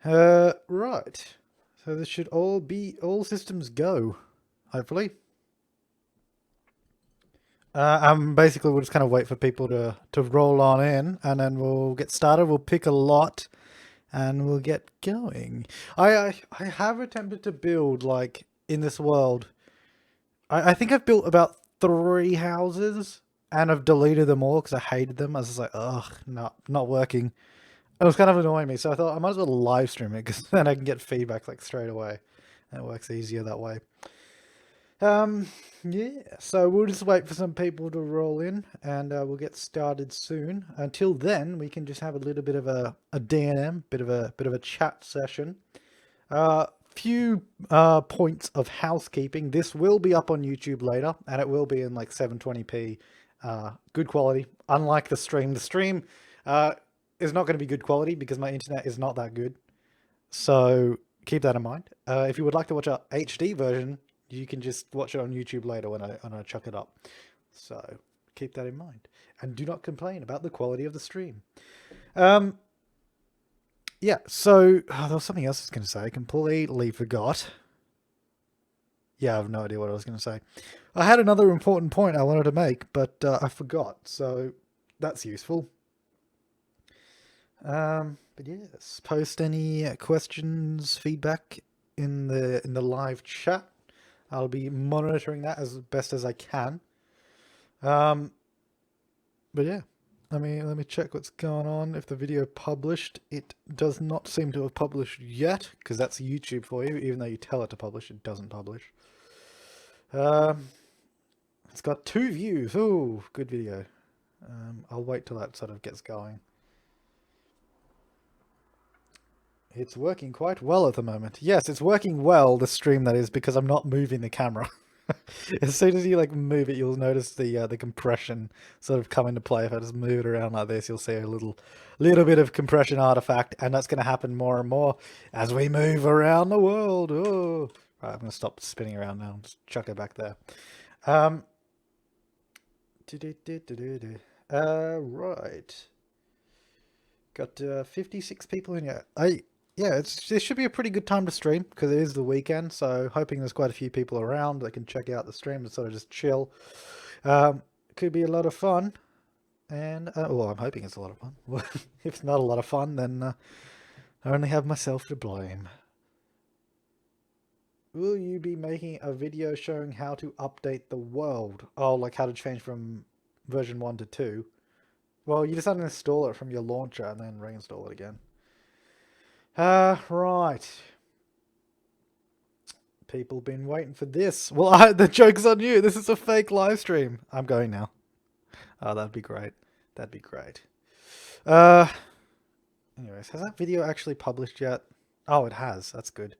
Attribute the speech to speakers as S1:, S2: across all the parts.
S1: Right. So this should all systems go, hopefully. Basically we'll just kind of wait for people to roll on in, and then we'll get started. We'll pick a lot, and we'll get going. I have attempted to build like in this world. I think I've built about 3 houses, and I've deleted them all because I hated them. I was just like, ugh, not working. It was kind of annoying me, so I thought I might as well live stream it because then I can get feedback like straight away. It works easier that way. Um, yeah, so we'll just wait for some people to roll in, and we'll get started soon. Until then, we can just have a little bit of a D&M, bit of a chat session. Few points of housekeeping. This will be up on YouTube later, and it will be in like 720p, good quality. Unlike the stream is not going to be good quality because my internet is not that good. So keep that in mind. If you would like to watch a HD version, you can just watch it on YouTube later when I chuck it up. So keep that in mind, and do not complain about the quality of the stream. Yeah. So there was something else I was going to say. I completely forgot. Yeah, I have no idea what I was going to say. I had another important point I wanted to make, but I forgot. So that's useful. But yes, post any questions, feedback in the live chat. I'll be monitoring that as best as I can. Um, but yeah, let me check what's going on. If the video published, it does not seem to have published yet, because that's YouTube for you. Even though you tell it to publish, it doesn't publish. It's got 2 views. Oh, good video. I'll wait till that sort of gets going. It's working quite well at the moment. Yes, it's working well, the stream that is, because I'm not moving the camera. As soon as you like move it, you'll notice the compression sort of come into play. If I just move it around like this, you'll see a little bit of compression artifact, and that's going to happen more and more as we move around the world. Oh, right, I'm going to stop spinning around now. Just chuck it back there. Um, right. Got 56 people in here. Yeah, this should be a pretty good time to stream because it is the weekend. So hoping there's quite a few people around that can check out the stream and sort of just chill. Could be a lot of fun. And well, I'm hoping it's a lot of fun. If it's not a lot of fun, then I only have myself to blame. Will you be making a video showing how to update the world? Oh, like how to change from version 1 to 2? Well, you just uninstall it from your launcher and then reinstall it again. Right. People been waiting for this. Well, the joke's on you. This is a fake live stream. I'm going now. Oh, that'd be great. That'd be great. Anyways, has that video actually published yet? Oh, it has. That's good.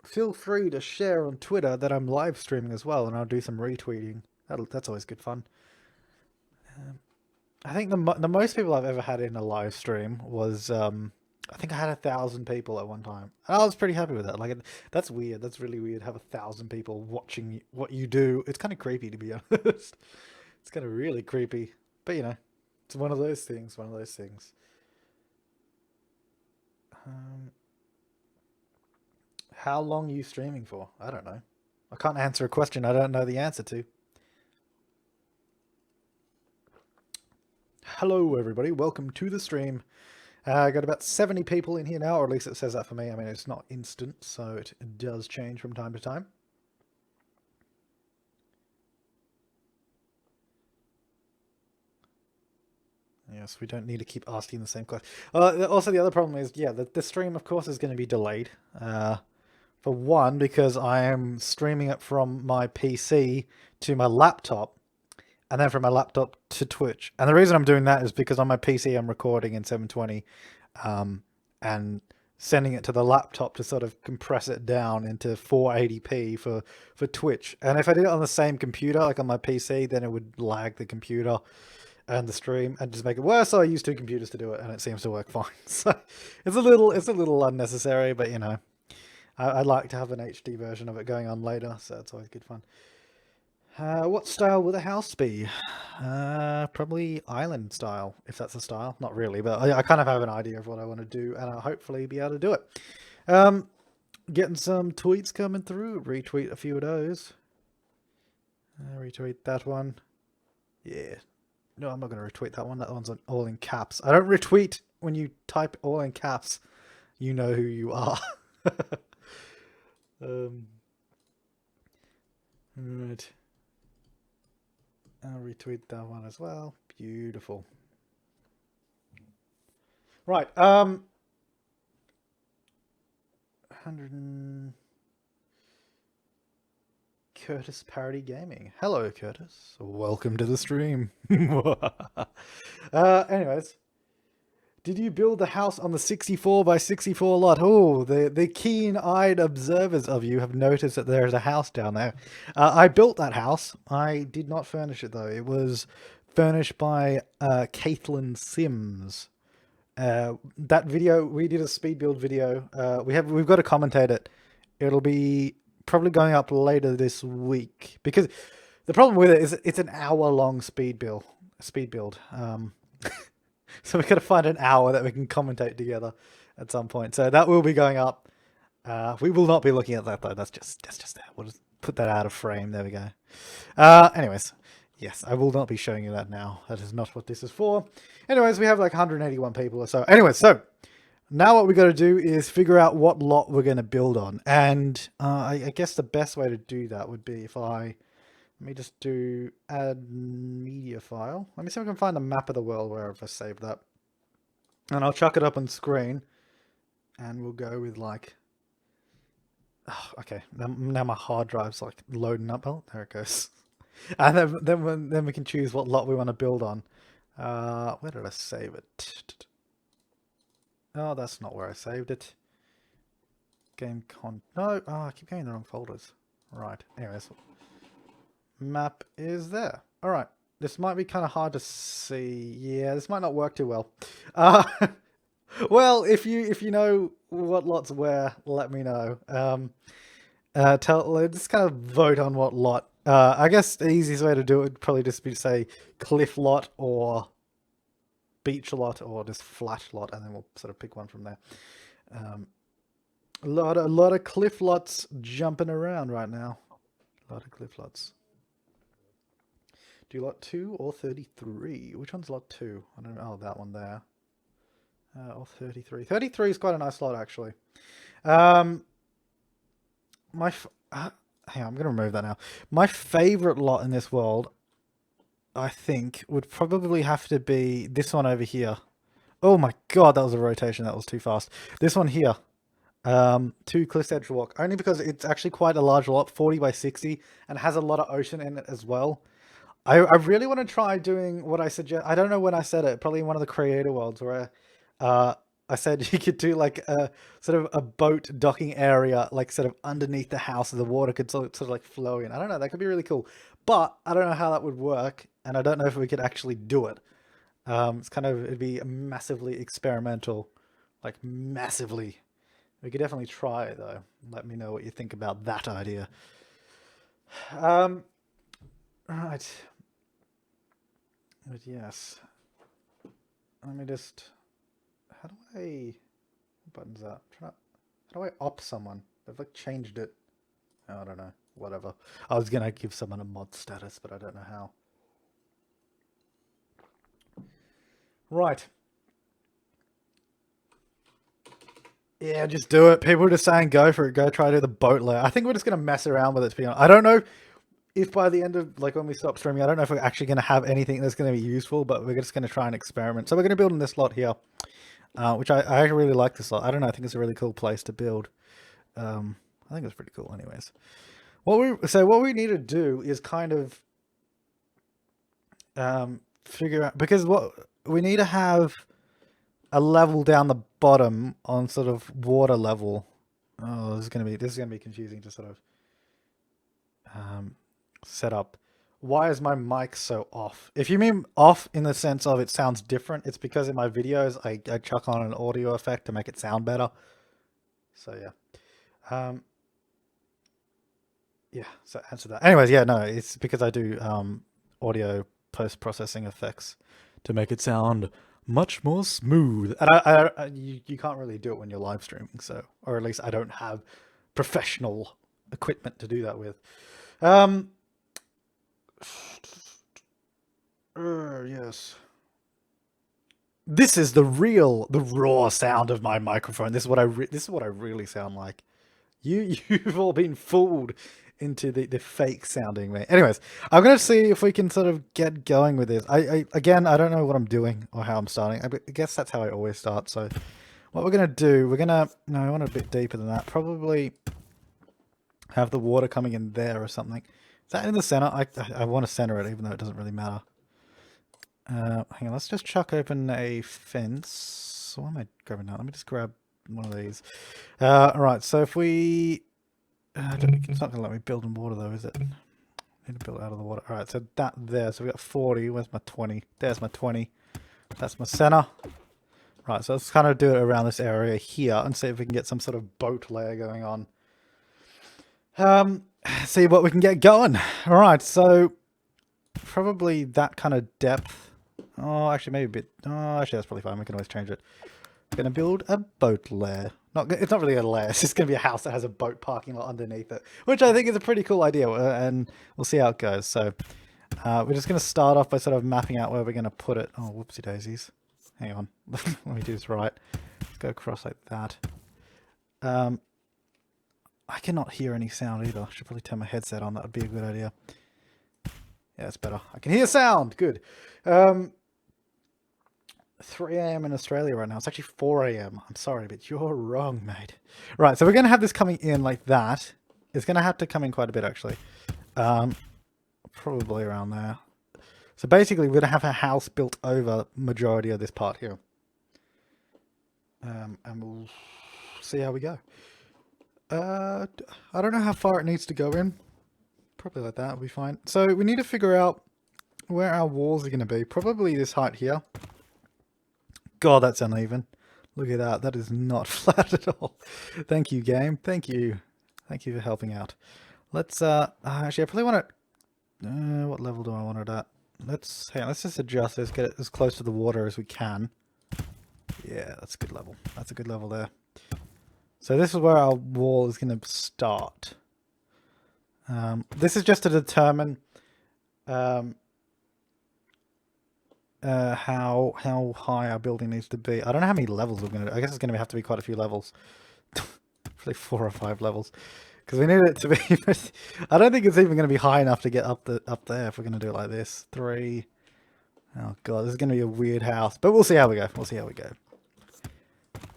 S1: Feel free to share on Twitter that I'm live streaming as well, and I'll do some retweeting. That's always good fun. I think the most people I've ever had in a live stream was I think I had 1,000 people at one time. And I was pretty happy with that. Like, that's weird. That's really weird. Have 1,000 people watching what you do. It's kind of creepy, to be honest. It's kind of really creepy. But you know, it's one of those things. One of those things. How long are you streaming for? I don't know. I can't answer a question I don't know the answer to. Hello, everybody. Welcome to the stream. I got about 70 people in here now, or at least it says that for me. I mean, it's not instant, so it does change from time to time. Yes, we don't need to keep asking the same question. Also, the other problem is, yeah, the stream, of course, is going to be delayed. For one, because I am streaming it from my PC to my laptop, and then from my laptop to Twitch. And the reason I'm doing that is because on my PC I'm recording in 720, and sending it to the laptop to sort of compress it down into 480p for Twitch. And if I did it on the same computer, like on my PC, then it would lag the computer and the stream and just make it worse. So I use 2 computers to do it, and it seems to work fine. So it's a little unnecessary, but you know, I'd like to have an HD version of it going on later, so it's always good fun. What style will the house be? Probably island style, if that's a style. Not really, but I kind of have an idea of what I want to do, and I'll hopefully be able to do it. Getting some tweets coming through. Retweet a few of those. Retweet that one. Yeah. No, I'm not going to retweet that one. That one's all in caps. I don't retweet when you type all in caps. You know who you are. Right. I'll retweet that one as well. Beautiful. Right. 100. Curtis Parody Gaming. Hello, Curtis. Welcome to the stream. Anyways, did you build the house on the 64 by 64 lot? Oh, the keen-eyed observers of you have noticed that there is a house down there. I built that house. I did not furnish it though. It was furnished by Caitlin Sims. That video, we did a speed build video. We've got to commentate it. It'll be probably going up later this week because the problem with it is it's an hour-long speed build. So we got to find an hour that we can commentate together at some point. So that will be going up. We will not be looking at that though. That's just there. We'll just put that out of frame. There we go. Anyways, yes, I will not be showing you that now. That is not what this is for. Anyways, we have like 181 people or so. Anyways, so now what we got to do is figure out what lot we're going to build on. And I guess the best way to do that would be if let me just do add media file. Let me see if I can find the map of the world wherever I saved that. And I'll chuck it up on screen. And we'll go with like... Oh, okay, now my hard drive's like loading up. Oh, there it goes. And then we can choose what lot we want to build on. Where did I save it? Oh, that's not where I saved it. No, oh, I keep getting the wrong folders. Right, anyways. Map is there. All right, this might be kind of hard to see. Yeah, this might not work too well. Well, if you know what lots where, let me know. Let's kind of vote on what lot. I guess the easiest way to do it would probably just be to say cliff lot or beach lot or just flat lot, and then we'll sort of pick one from there. A lot of cliff lots jumping around right now. A lot of cliff lots. Do lot 2 or 33? Which one's lot 2? I don't know. Oh, that one there. Or 33. 33 is quite a nice lot, actually. Hang on, I'm going to remove that now. My favorite lot in this world, I think, would probably have to be this one over here. Oh my god, that was a rotation. That was too fast. This one here. 2 Cliff's Edge Walk. Only because it's actually quite a large lot, 40 by 60, and has a lot of ocean in it as well. I really want to try doing what I suggest. I don't know when I said it. Probably in one of the creator worlds where I said you could do like a sort of a boat docking area, like sort of underneath the house, and the water could sort of like flow in. I don't know. That could be really cool, but I don't know how that would work, and I don't know if we could actually do it. It'd be massively experimental, like massively. We could definitely try it though. Let me know what you think about that idea. Right. But yes. Let me just... How do I... What button's that? How do I op someone? They've like changed it. Oh, I don't know. Whatever. I was going to give someone a mod status, but I don't know how. Right. Yeah, just do it. People are just saying go for it. Go try to do the boat layer. I think we're just going to mess around with it, to be honest. I don't know if by the end of, like, when we stop streaming, I don't know if we're actually going to have anything that's going to be useful, but we're just going to try and experiment. So we're going to build in this lot here, which I really like this lot. I don't know. I think it's a really cool place to build. I think it's pretty cool anyways. What we need to do is kind of figure out, because what we need to have a level down the bottom on sort of water level. Oh, this is gonna be confusing to sort of set up. Why is my mic so off? If you mean off in the sense of it sounds different, it's because in my videos I chuck on an audio effect to make it sound better. So yeah. Yeah, so answer that. Anyways, yeah, no, it's because I do audio post-processing effects to make it sound much more smooth. And you can't really do it when you're live streaming, so, or at least I don't have professional equipment to do that with. Yes. This is the raw sound of my microphone. This is what this is what I really sound like. You've all been fooled into the fake sounding me. Anyways, I'm gonna see if we can sort of get going with this. Again, I don't know what I'm doing or how I'm starting. I guess that's how I always start. So what we're gonna do, no, I want a bit deeper than that. Probably have the water coming in there or something. Is that in the center? I want to center it, even though it doesn't really matter. Hang on, let's just chuck open a fence. Why am I grabbing that? Let me just grab one of these. Alright, so if we... it's not going to let me build in water though, is it? I need to build out of the water. Alright, so that there. So we got 40. Where's my 20? There's my 20. That's my center. Right, so let's kind of do it around this area here and see if we can get some sort of boat layer going on. See what we can get going. Alright, so probably that kind of depth. Oh, actually, maybe a bit. Oh, actually, that's probably fine. We can always change it. We're going to build a boat lair. It's not really a lair. It's just going to be a house that has a boat parking lot underneath it, which I think is a pretty cool idea. And we'll see how it goes. So we're just going to start off by sort of mapping out where we're going to put it. Oh, whoopsie daisies. Hang on. Let me do this right. Let's go across like that. I cannot hear any sound either. I should probably turn my headset on. That would be a good idea. Yeah, it's better. I can hear sound. Good. 3 a.m. in Australia right now. It's actually 4 a.m. I'm sorry, but you're wrong, mate. Right, so we're going to have this coming in like that. It's going to have to come in quite a bit, actually. Probably around there. So basically, we're going to have a house built over majority of this part here. And we'll see how we go. I don't know how far it needs to go in. Probably like that will be fine. So we need to figure out where our walls are going to be. Probably this height here. God, that's uneven. Look at that. That is not flat at all. Thank you, game. Thank you. Thank you for helping out. Let's, actually, I probably want it... what level do I want it at? Let's just adjust this, get it as close to the water as we can. Yeah, that's a good level. That's a good level there. So this is where our wall is going to start. This is just to determine... how high our building needs to be. I don't know how many levels we're going to do. I guess it's going to have to be quite a few levels. Probably 4 or 5 levels. Because we need it to be... I don't think it's even going to be high enough to get up there if we're going to do it like this. 3. Oh god, this is going to be a weird house. But we'll see how we go. We'll see how we go.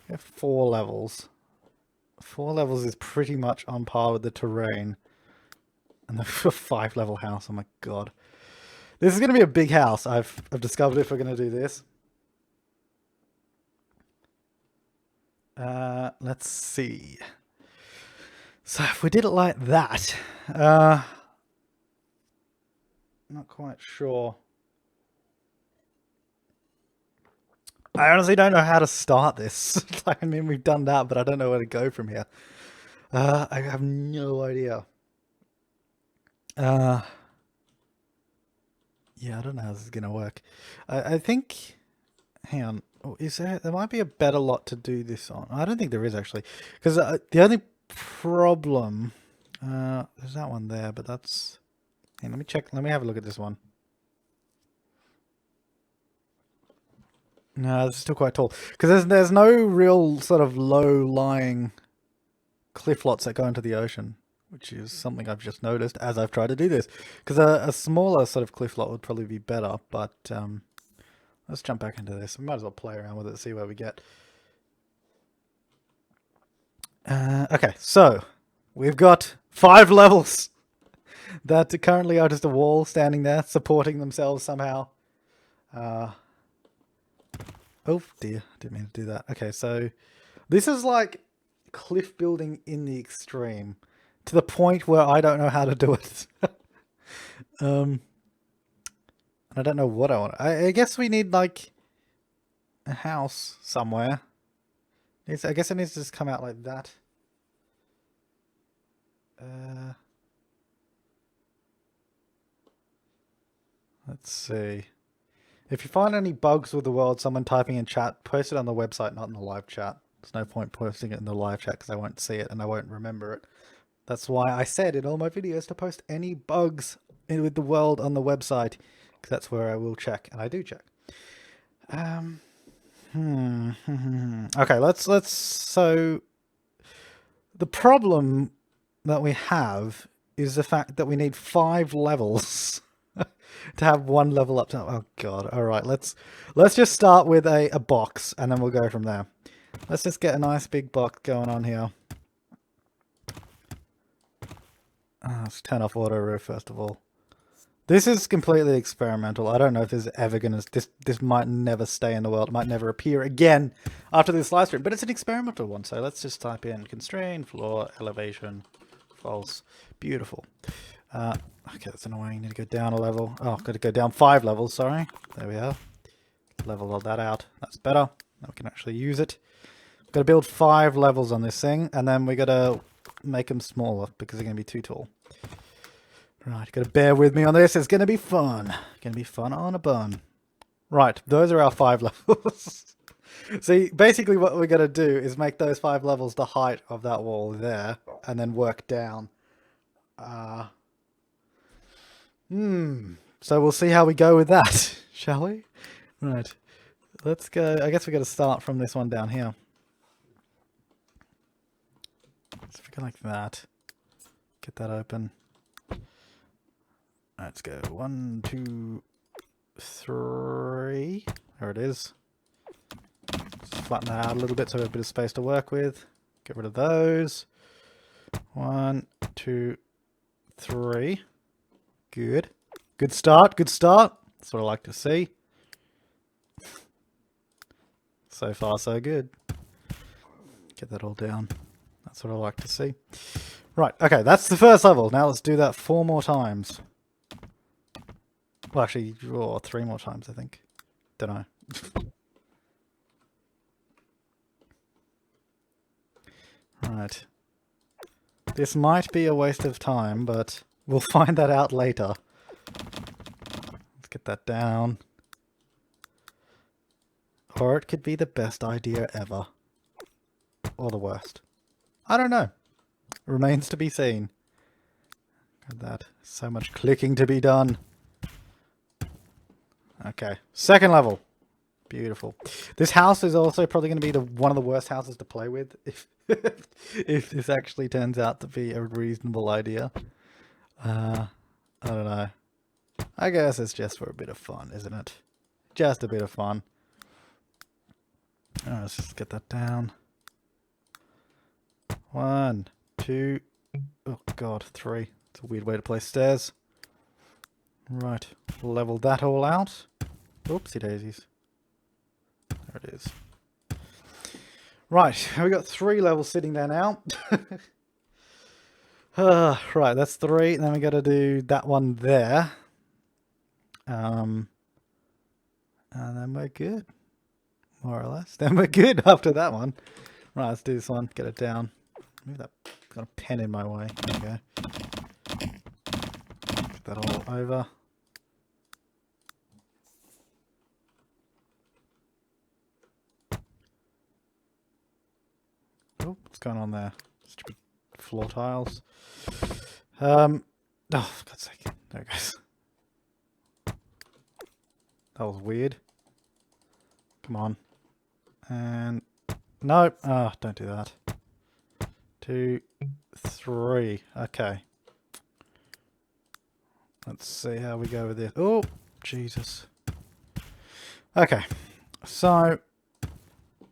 S1: We have 4 levels. 4 levels is pretty much on par with the terrain. And the 5 level house, oh my god. This is going to be a big house, I've discovered, if we're going to do this. Let's see. So if we did it like that, not quite sure. I honestly don't know how to start this. I mean, we've done that, but I don't know where to go from here. I have no idea. Yeah, I don't know how this is going to work. I think... Hang on. Oh, there might be a better lot to do this on. I don't think there is, actually. Because the only problem... there's that one there, but that's... Hey, let me check. Let me have a look at this one. No, this is still quite tall. Because there's no real sort of low-lying cliff lots that go into the ocean, which is something I've just noticed as I've tried to do this. Because a smaller sort of cliff lot would probably be better, but let's jump back into this. We might as well play around with it and see where we get. Okay, so we've got 5 levels that currently are just a wall standing there, supporting themselves somehow. Oh dear, didn't mean to do that. Okay, so this is like cliff building in the extreme, to the point where I don't know how to do it. And I don't know what I want. I guess we need like a house somewhere. I guess it needs to just come out like that. Let's see. If you find any bugs with the world, someone typing in chat, post it on the website, not in the live chat. There's no point posting it in the live chat because I won't see it and I won't remember it. That's why I said in all my videos to post any bugs with the world on the website, because that's where I will check, and I do check. Okay, so the problem that we have is the fact that we need 5 levels to have 1 level up to. Oh god. All right, let's just start with a box and then we'll go from there. Let's just get a nice big box going on here. Let's turn off auto roof first of all. This is completely experimental. I don't know if this is ever gonna. This might never stay in the world. It might never appear again after this live stream. But it's an experimental one, so let's just type in constrain floor elevation false. Beautiful. Okay, that's annoying. Need to go down a level. Oh, got to go down 5 levels. Sorry. There we are. Level all that out. That's better. Now we can actually use it. Got to build 5 levels on this thing, and then we got to make them smaller because they're going to be too tall. Right, got to bear with me on this. It's going to be fun. Going to be fun on a bun. Right, those are our 5 levels. See, basically what we're going to do is make those 5 levels the height of that wall there, and then work down. So we'll see how we go with that, shall we? Right, let's go. I guess we got to start from this one down here. So if we go like that, get that open. Let's go 1, 2, 3. There it is. Let's flatten that out a little bit so we have a bit of space to work with. Get rid of those. 1, 2, 3. Good. Good start. Good start. That's what I like to see. So far, so good. Get that all down. That's what I like to see. Right. Okay, that's the first level. Now let's do that 4 more times. Well, actually, 3 more times, I think. Don't know. Right. This might be a waste of time, but we'll find that out later. Let's get that down. Or it could be the best idea ever. Or the worst. I don't know. Remains to be seen. Got that. So much clicking to be done. Okay, second level. Beautiful. This house is also probably going to be one of the worst houses to play with if if this actually turns out to be a reasonable idea. I don't know. I guess it's just for a bit of fun, isn't it? Just a bit of fun. Let's just get that down. 1, 2. Oh god, 3. It's a weird way to place stairs. Right, level that all out. Oopsie daisies. There it is. Right, we got 3 levels sitting there now. Right, that's 3. Then we got to do that one there. And then we're good. More or less. Then we're good after that one. Right, let's do this one. Get it down. Move that. Got a pen in my way. There we go. Get that all over. Oh, what's going on there? Stupid floor tiles. Oh, for God's sake. There it goes. That was weird. Come on. And nope. Oh, don't do that. 2, 3. Okay. Let's see how we go with this. Oh, Jesus. Okay. So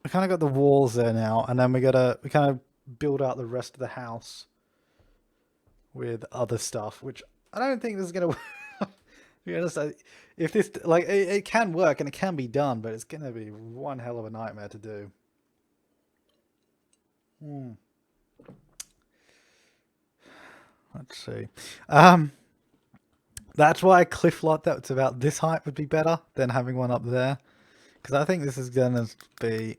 S1: we kind of got the walls there now, and then we kind of build out the rest of the house with other stuff, which I don't think this is gonna work. To be honest, if this it can work and it can be done, but it's gonna be one hell of a nightmare to do. Let's see. That's why a cliff lot that's about this height would be better than having one up there, because I think this is gonna be.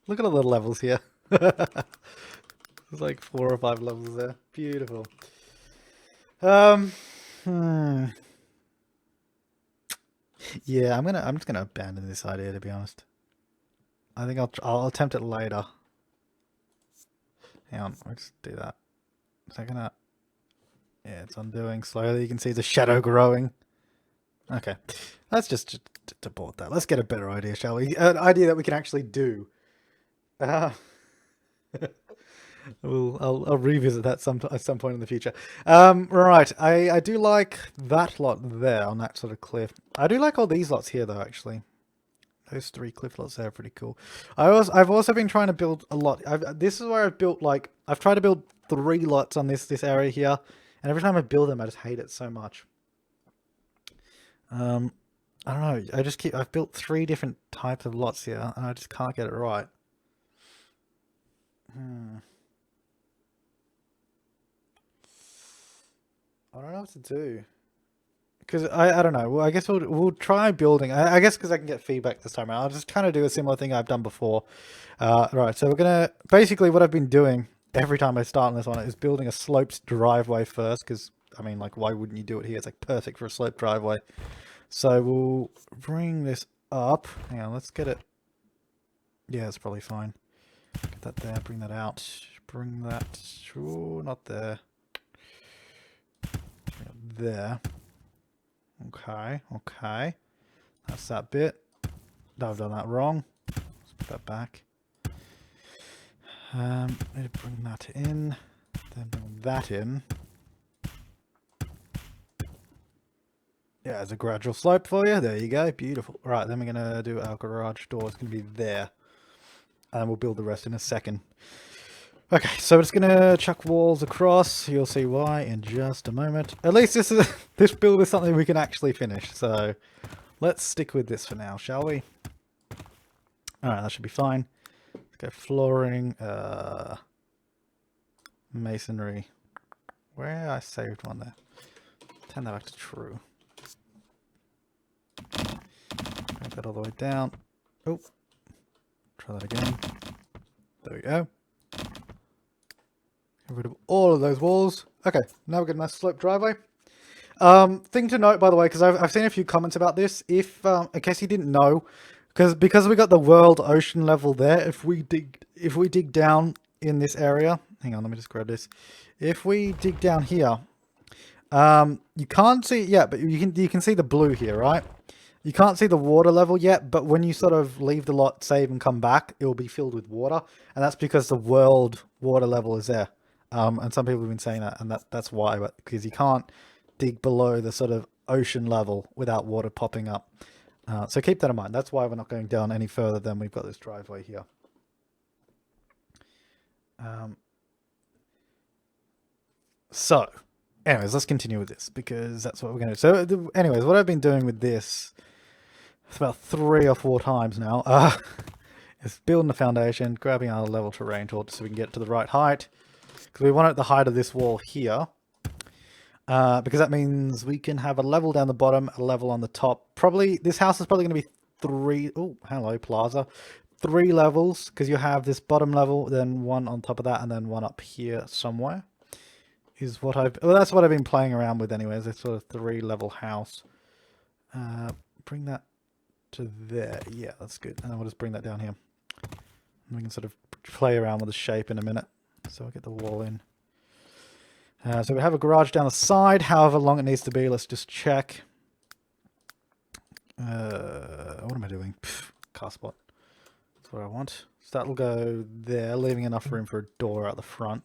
S1: Look at all the levels here. There's like 4 or 5 levels there. Beautiful. Yeah, I'm just gonna abandon this idea, to be honest. I think I'll attempt it later. Hang on, let's do that. Is that gonna? Yeah, it's undoing slowly. You can see the shadow growing. Okay, let's just abort that. Let's get a better idea, shall we? An idea that we can actually do. Uh, I'll revisit that at some point in the future. Right. I do like that lot there on that sort of cliff. I do like all these lots here though. Actually, those three cliff lots there are pretty cool. I've also been trying to build a lot. This is where I've built like I've tried to build 3 lots on this area here, and every time I build them, I just hate it so much. I don't know. I've built 3 different types of lots here, and I just can't get it right. Hmm. I don't know what to do. Because I don't know. Well, I guess we'll try building. I guess because I can get feedback this time around. I'll just kind of do a similar thing I've done before. Right. So we're gonna basically what I've been doing every time I start on this one is building a sloped driveway first. Because I mean, like, why wouldn't you do it here? It's like perfect for a sloped driveway. So we'll bring this up. Hang on. Let's get it. Yeah, it's probably fine. Get that there. Bring that out. Bring that. Ooh, not there. There. Okay, okay. That's that bit. I've done that wrong. Let's put that back. Need to bring that in. Then bring that in. Yeah, there's a gradual slope for you. There you go. Beautiful. Right, then we're going to do our garage door. It's going to be there. And we'll build the rest in a second. Okay, so we're just going to chuck walls across. You'll see why in just a moment. At least this build is something we can actually finish. So let's stick with this for now, shall we? Alright, that should be fine. Let's go flooring, masonry. Where I saved one there. Turn that back to true. Bring that all the way down. Oh, try that again. There we go. Get rid of all of those walls. Okay, now we've got a nice sloped driveway. Thing to note, by the way, because I've seen a few comments about this. If in case you didn't know, because we got the world ocean level there. If we dig down in this area, hang on, let me just grab this. If we dig down here, you can't see it yet, but you can see the blue here, right? You can't see the water level yet, but when you sort of leave the lot, save, and come back, it will be filled with water, and that's because the world water level is there. And some people have been saying that, and that's why, because you can't dig below the sort of ocean level without water popping up. So keep that in mind. That's why we're not going down any further than we've got this driveway here. So, anyways, let's continue with this because that's what we're going to do. So, anyways, what I've been doing with this, it's about 3 or 4 times now, is building the foundation, grabbing our level terrain tool so we can get to the right height. Because we want it at the height of this wall here. Because that means we can have a level down the bottom, a level on the top. Probably, this house is probably going to be 3... Oh, hello, plaza. 3 levels, because you have this bottom level, then one on top of that, and then one up here somewhere. Is what that's what I've been playing around with anyways, this sort of 3-level house. Bring that to there. Yeah, that's good. And then we'll just bring that down here. And we can sort of play around with the shape in a minute. So I'll get the wall in. So we have a garage down the side, however long it needs to be. Let's just check. What am I doing? Car spot. That's what I want. So that'll go there, leaving enough room for a door out the front.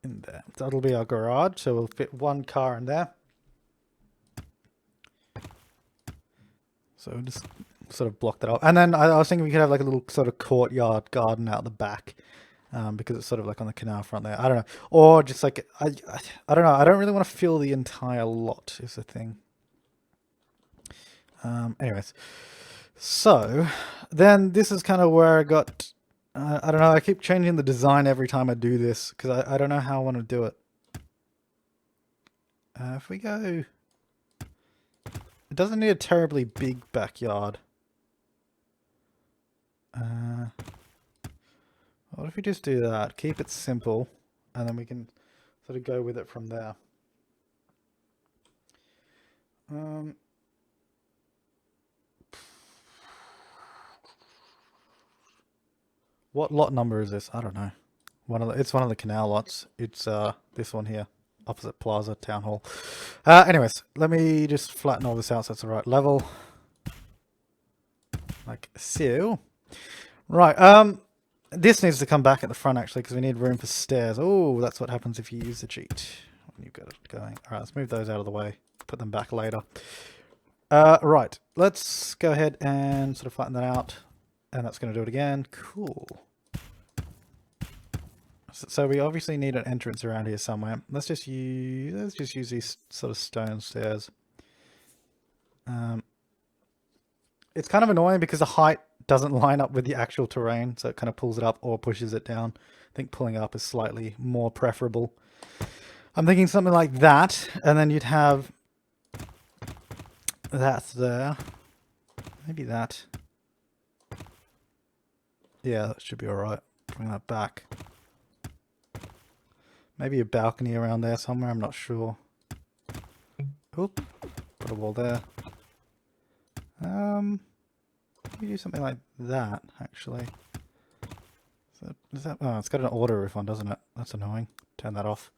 S1: In there. That'll be our garage, so we'll fit 1 car in there. So we'll just sort of block that off. And then I was thinking we could have like a little sort of courtyard garden out the back. Because it's sort of like on the canal front there. I don't know. Or just like, I don't know. I don't really want to fill the entire lot is the thing. Anyways. So, then this is kind of where I got... I don't know. I keep changing the design every time I do this. Because I don't know how I want to do it. If we go... It doesn't need a terribly big backyard. What if we just do that? Keep it simple, and then we can sort of go with it from there. What lot number is this? I don't know. It's one of the canal lots. It's this one here, opposite Plaza Town Hall. Anyways, let me just flatten all this out so it's the right level, like so. Right. This needs to come back at the front actually because we need room for stairs. Oh, that's what happens if you use the cheat when you've got it going. All right, let's move those out of the way. Put them back later. Right. Let's go ahead and sort of flatten that out. And that's going to do it again. Cool. So we obviously need an entrance around here somewhere. Let's just use these sort of stone stairs. It's kind of annoying because the height doesn't line up with the actual terrain, so it kind of pulls it up or pushes it down. I think pulling up is slightly more preferable. I'm thinking something like that, and then you'd have that there. Maybe that. Yeah, that should be alright. Bring that back. Maybe a balcony around there somewhere, I'm not sure. Oop. Put a wall there. Maybe do something like that, actually. Is that, oh, it's got an auto roof on, doesn't it? That's annoying. Turn that off.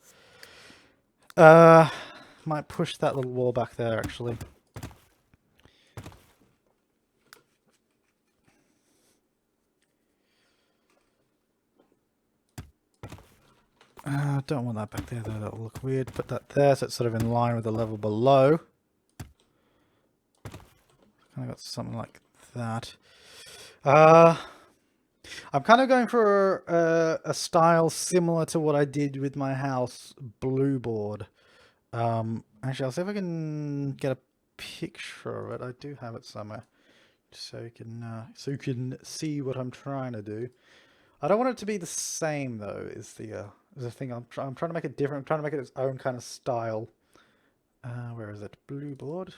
S1: Might push that little wall back there, actually. Don't want that back there though, that'll look weird. Put that there so it's sort of in line with the level below. Kind of got something like that. I'm kind of going for a style similar to what I did with my house blue board. Actually, I'll see if I can get a picture of it. I do have it somewhere, so you can see what I'm trying to do. I don't want it to be the same though. Is the thing I'm trying to make it different. I'm trying to make it its own kind of style. Where is it? Blue board.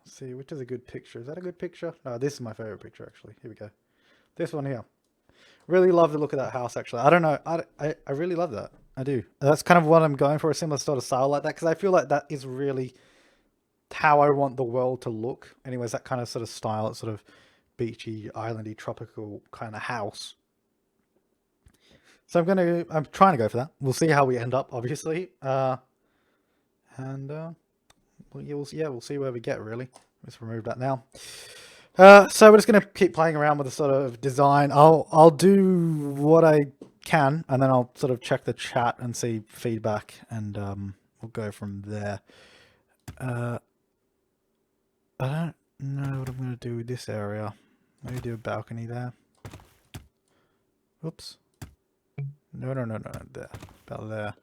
S1: Let's see which is a good picture. Is that a good picture? No, this is my favorite picture actually. Here we go. This one here. Really love the look of that house actually. I don't know. I really love that. I do. That's kind of what I'm going for, a similar sort of style like that, because I feel like that is really how I want the world to look. Anyways, that kind of sort of style, it's sort of beachy, islandy, tropical kind of house. So I'm trying to go for that. We'll see how we end up, obviously. We'll see where we get, really. Let's remove that now. So we're just going to keep playing around with the sort of design. I'll do what I can, and then I'll sort of check the chat and see feedback, and we'll go from there. I don't know what I'm going to do with this area. Maybe do a balcony there. Oops. No, there. About there.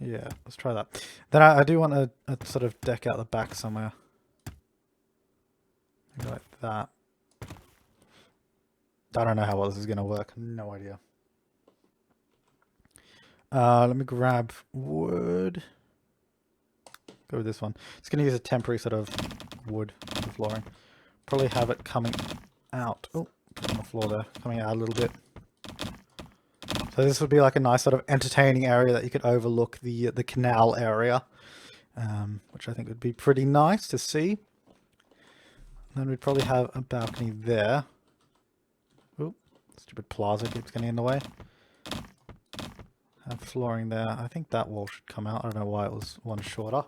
S1: Yeah, let's try that. Then I do want a sort of deck out the back somewhere. Maybe like that. I don't know how well this is going to work. No idea. Let me grab wood. Go with this one. It's going to use a temporary sort of wood for flooring. Probably have it coming out. Oh, put it on the floor there. Coming out a little bit. So this would be like a nice sort of entertaining area that you could overlook the canal area, which I think would be pretty nice to see. And then we'd probably have a balcony there. Oop, stupid plaza keeps getting in the way. Have flooring there. I think that wall should come out. I don't know why it was one shorter.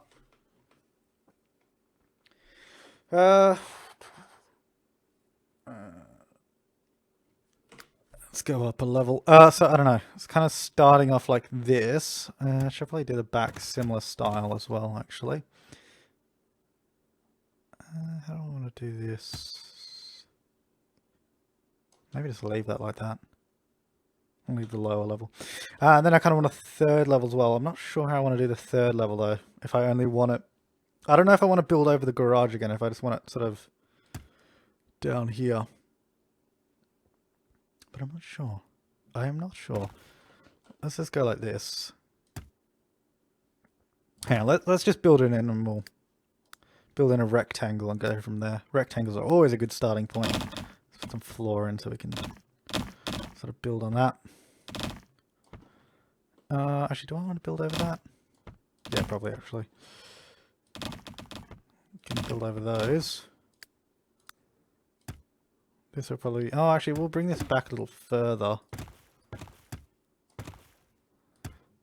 S1: Let's go up a level. So I don't know. It's kind of starting off like this. Should probably do the back similar style as well, actually. How do I want to do this? Maybe just leave that like that. I'll leave the lower level. And then I kind of want a third level as well. I'm not sure how I want to do the third level though. If I only want it... I don't know if I want to build over the garage again. If I just want it sort of down here. But I'm not sure. I am not sure. Let's just go like this. Hang on, let's just build it in and we'll build in a rectangle and go from there. Rectangles are always a good starting point. Let's put some floor in so we can sort of build on that. Actually, do I want to build over that? Yeah, probably actually. build over those. This will probably... Oh, actually, we'll bring this back a little further.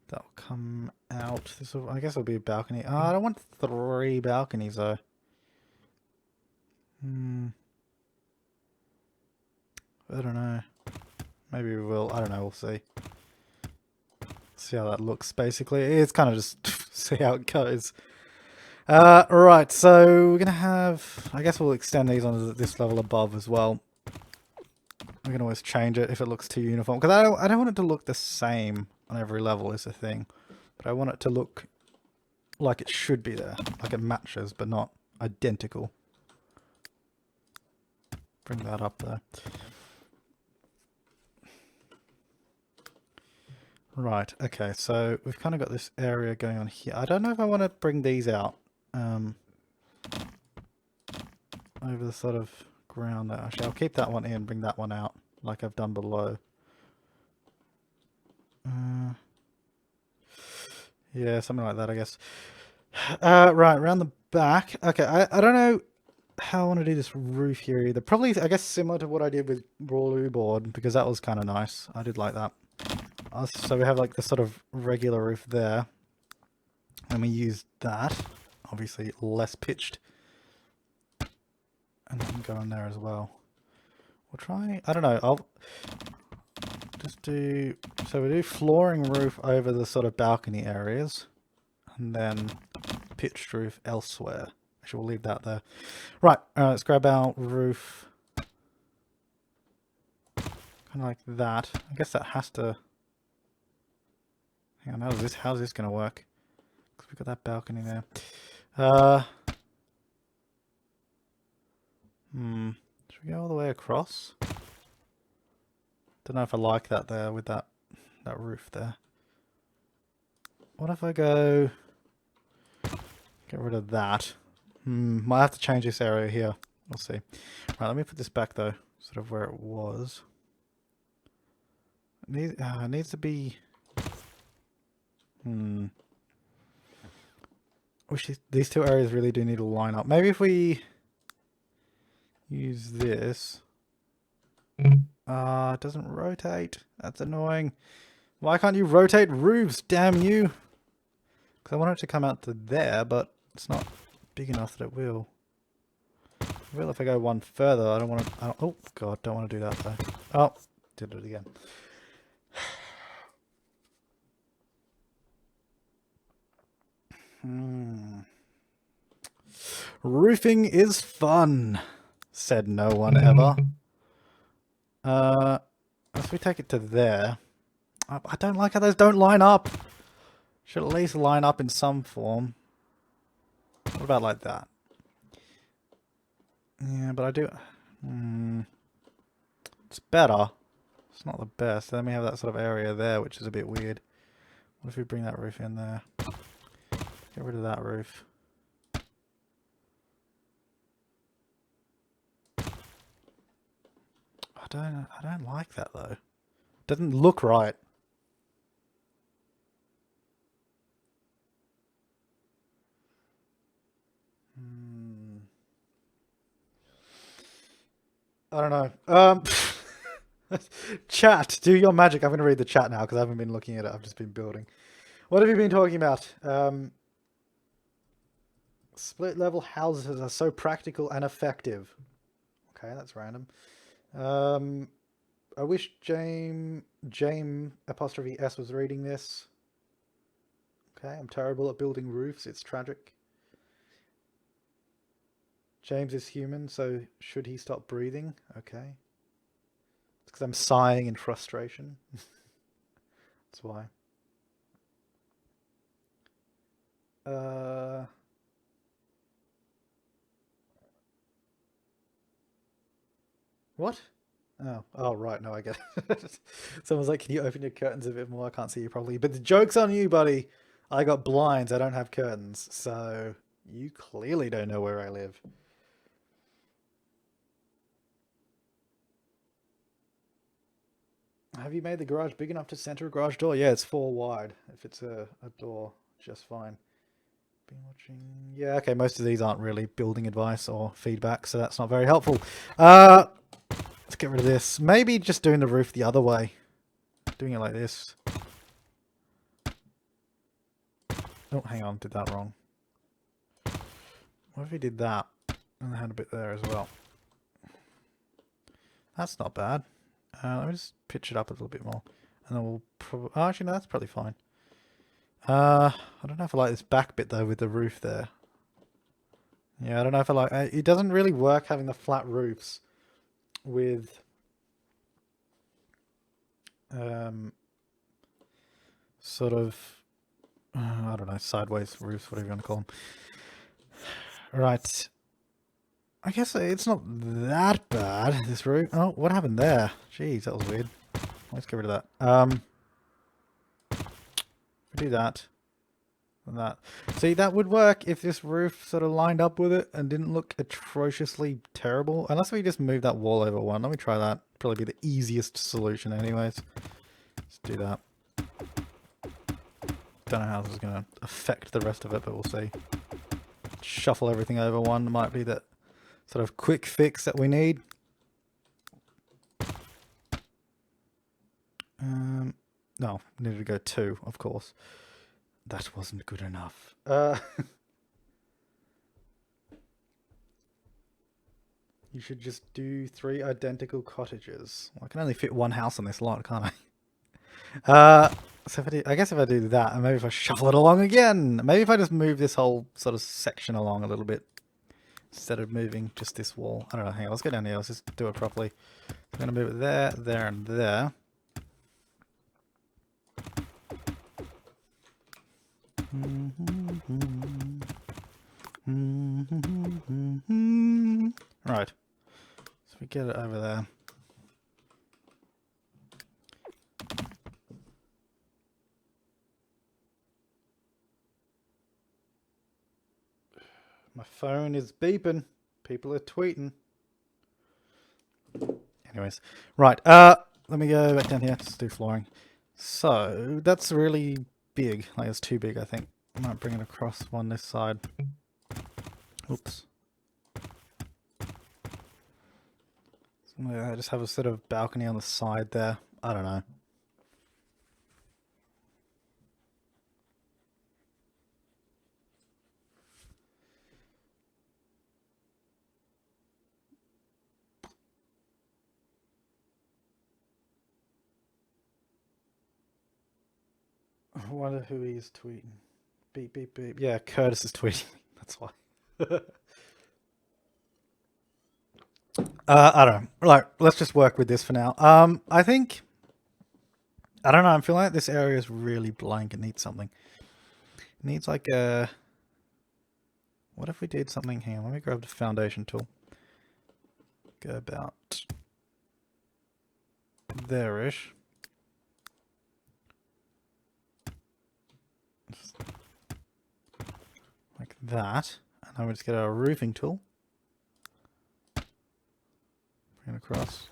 S1: That'll come out. This will, I guess it'll be a balcony. Oh, I don't want 3 balconies, though. I don't know. Maybe we will. I don't know. We'll see. See how that looks, basically. It's kind of just see how it goes. Right, so we're going to have... I guess we'll extend these on this level above as well. We can always change it if it looks too uniform. Because I don't want it to look the same on every level is the thing. But I want it to look like it should be there. Like it matches, but not identical. Bring that up there. Right, okay, so we've kind of got this area going on here. I don't know if I want to bring these out over the sort of ground there. Actually, I'll keep that one in, bring that one out, like I've done below. Yeah, something like that, I guess. Right, around the back. Okay, I don't know how I want to do this roof here either. Probably, I guess, similar to what I did with Rawloo board, because that was kind of nice. I did like that. So we have like the sort of regular roof there. And we use that. Obviously less pitched. And then go in there as well. We'll try, I don't know, I'll just do, so we do flooring roof over the sort of balcony areas. And then pitched roof elsewhere. Actually, we'll leave that there. Right, let's grab our roof. Kind of like that. I guess that has to... Hang on, how's this going to work? Because we've got that balcony there. Should we go all the way across? Don't know if I like that there with that roof there. What if I go... Get rid of that. Might have to change this area here. We'll see. Right, let me put this back though, sort of where it was. It needs to be... Wish these two areas really do need to line up. Maybe if we use this. It doesn't rotate. That's annoying. Why can't you rotate roofs? Damn you! Because I want it to come out to there, but it's not big enough that it will. It will if I go one further. I don't want to... Oh god, don't want to do that though. Oh, did it again. Roofing is fun, said no one ever. If we take it to there, I don't like how those don't line up. Should at least line up in some form. What about like that? Yeah, but I do... It's better. It's not the best. Then we have that sort of area there, which is a bit weird. What if we bring that roof in there? Get rid of that roof. I don't like that though. Doesn't look right. I don't know. Chat, do your magic. I'm going to read the chat now because I haven't been looking at it. I've just been building. What have you been talking about? Split level houses are so practical and effective. Okay, that's random. I wish James apostrophe S was reading this. Okay, I'm terrible at building roofs. It's tragic. James is human, so should he stop breathing? Okay. It's because I'm sighing in frustration. That's why. What? Oh, right. No, I get it. Someone's like, can you open your curtains a bit more? I can't see you properly. But the joke's on you, buddy. I got blinds. I don't have curtains. So you clearly don't know where I live. Have you made the garage big enough to center a garage door? Yeah, it's 4 wide. If it's a door, just fine. Been watching. Yeah, okay, most of these aren't really building advice or feedback, so that's not very helpful. Let's get rid of this. Maybe just doing the roof the other way. Doing it like this. Oh, hang on, did that wrong. What if we did that? And I had a bit there as well. That's not bad. Let me just pitch it up a little bit more. And then we'll probably... Oh, actually, no, that's probably fine. I don't know if I like this back bit, though, with the roof there. Yeah, I don't know if I like... it doesn't really work having the flat roofs with... sort of... I don't know, sideways roofs, whatever you want to call them. Right. I guess it's not that bad, this roof. Oh, what happened there? Jeez, that was weird. Let's get rid of that. Do that. And that. See, that would work if this roof sort of lined up with it and didn't look atrociously terrible. Unless we just move that wall over one. Let me try that. Probably be the easiest solution anyways. Let's do that. Don't know how this is going to affect the rest of it, but we'll see. Shuffle everything over one might be that sort of quick fix that we need. No, needed to go 2, of course. That wasn't good enough. You should just do 3 identical cottages. Well, I can only fit 1 house on this lot, can't I? So if I do, I guess if I do that, and maybe if I shuffle it along again, maybe if I just move this whole sort of section along a little bit, instead of moving just this wall. I don't know, hang on, let's go down here, let's just do it properly. I'm going to move it there, there, and there. Right, so we get it over there. My phone is beeping. People are tweeting. Anyways, right. Let me go back down here. Let's do flooring. So that's really big. Like it's too big, I think. I might bring it across one this side. Oops. I just have a sort of balcony on the side there. I don't know. I wonder who he is tweeting. Beep, beep, beep. Yeah, Curtis is tweeting. That's why. I don't know. Right, let's just work with this for now. I think... I don't know, I'm feeling like this area is really blank. It needs something. It needs like a... What if we did something... Hang on, let me grab the foundation tool. Go about... there-ish. Like that. And then we just get our roofing tool. Bring it across.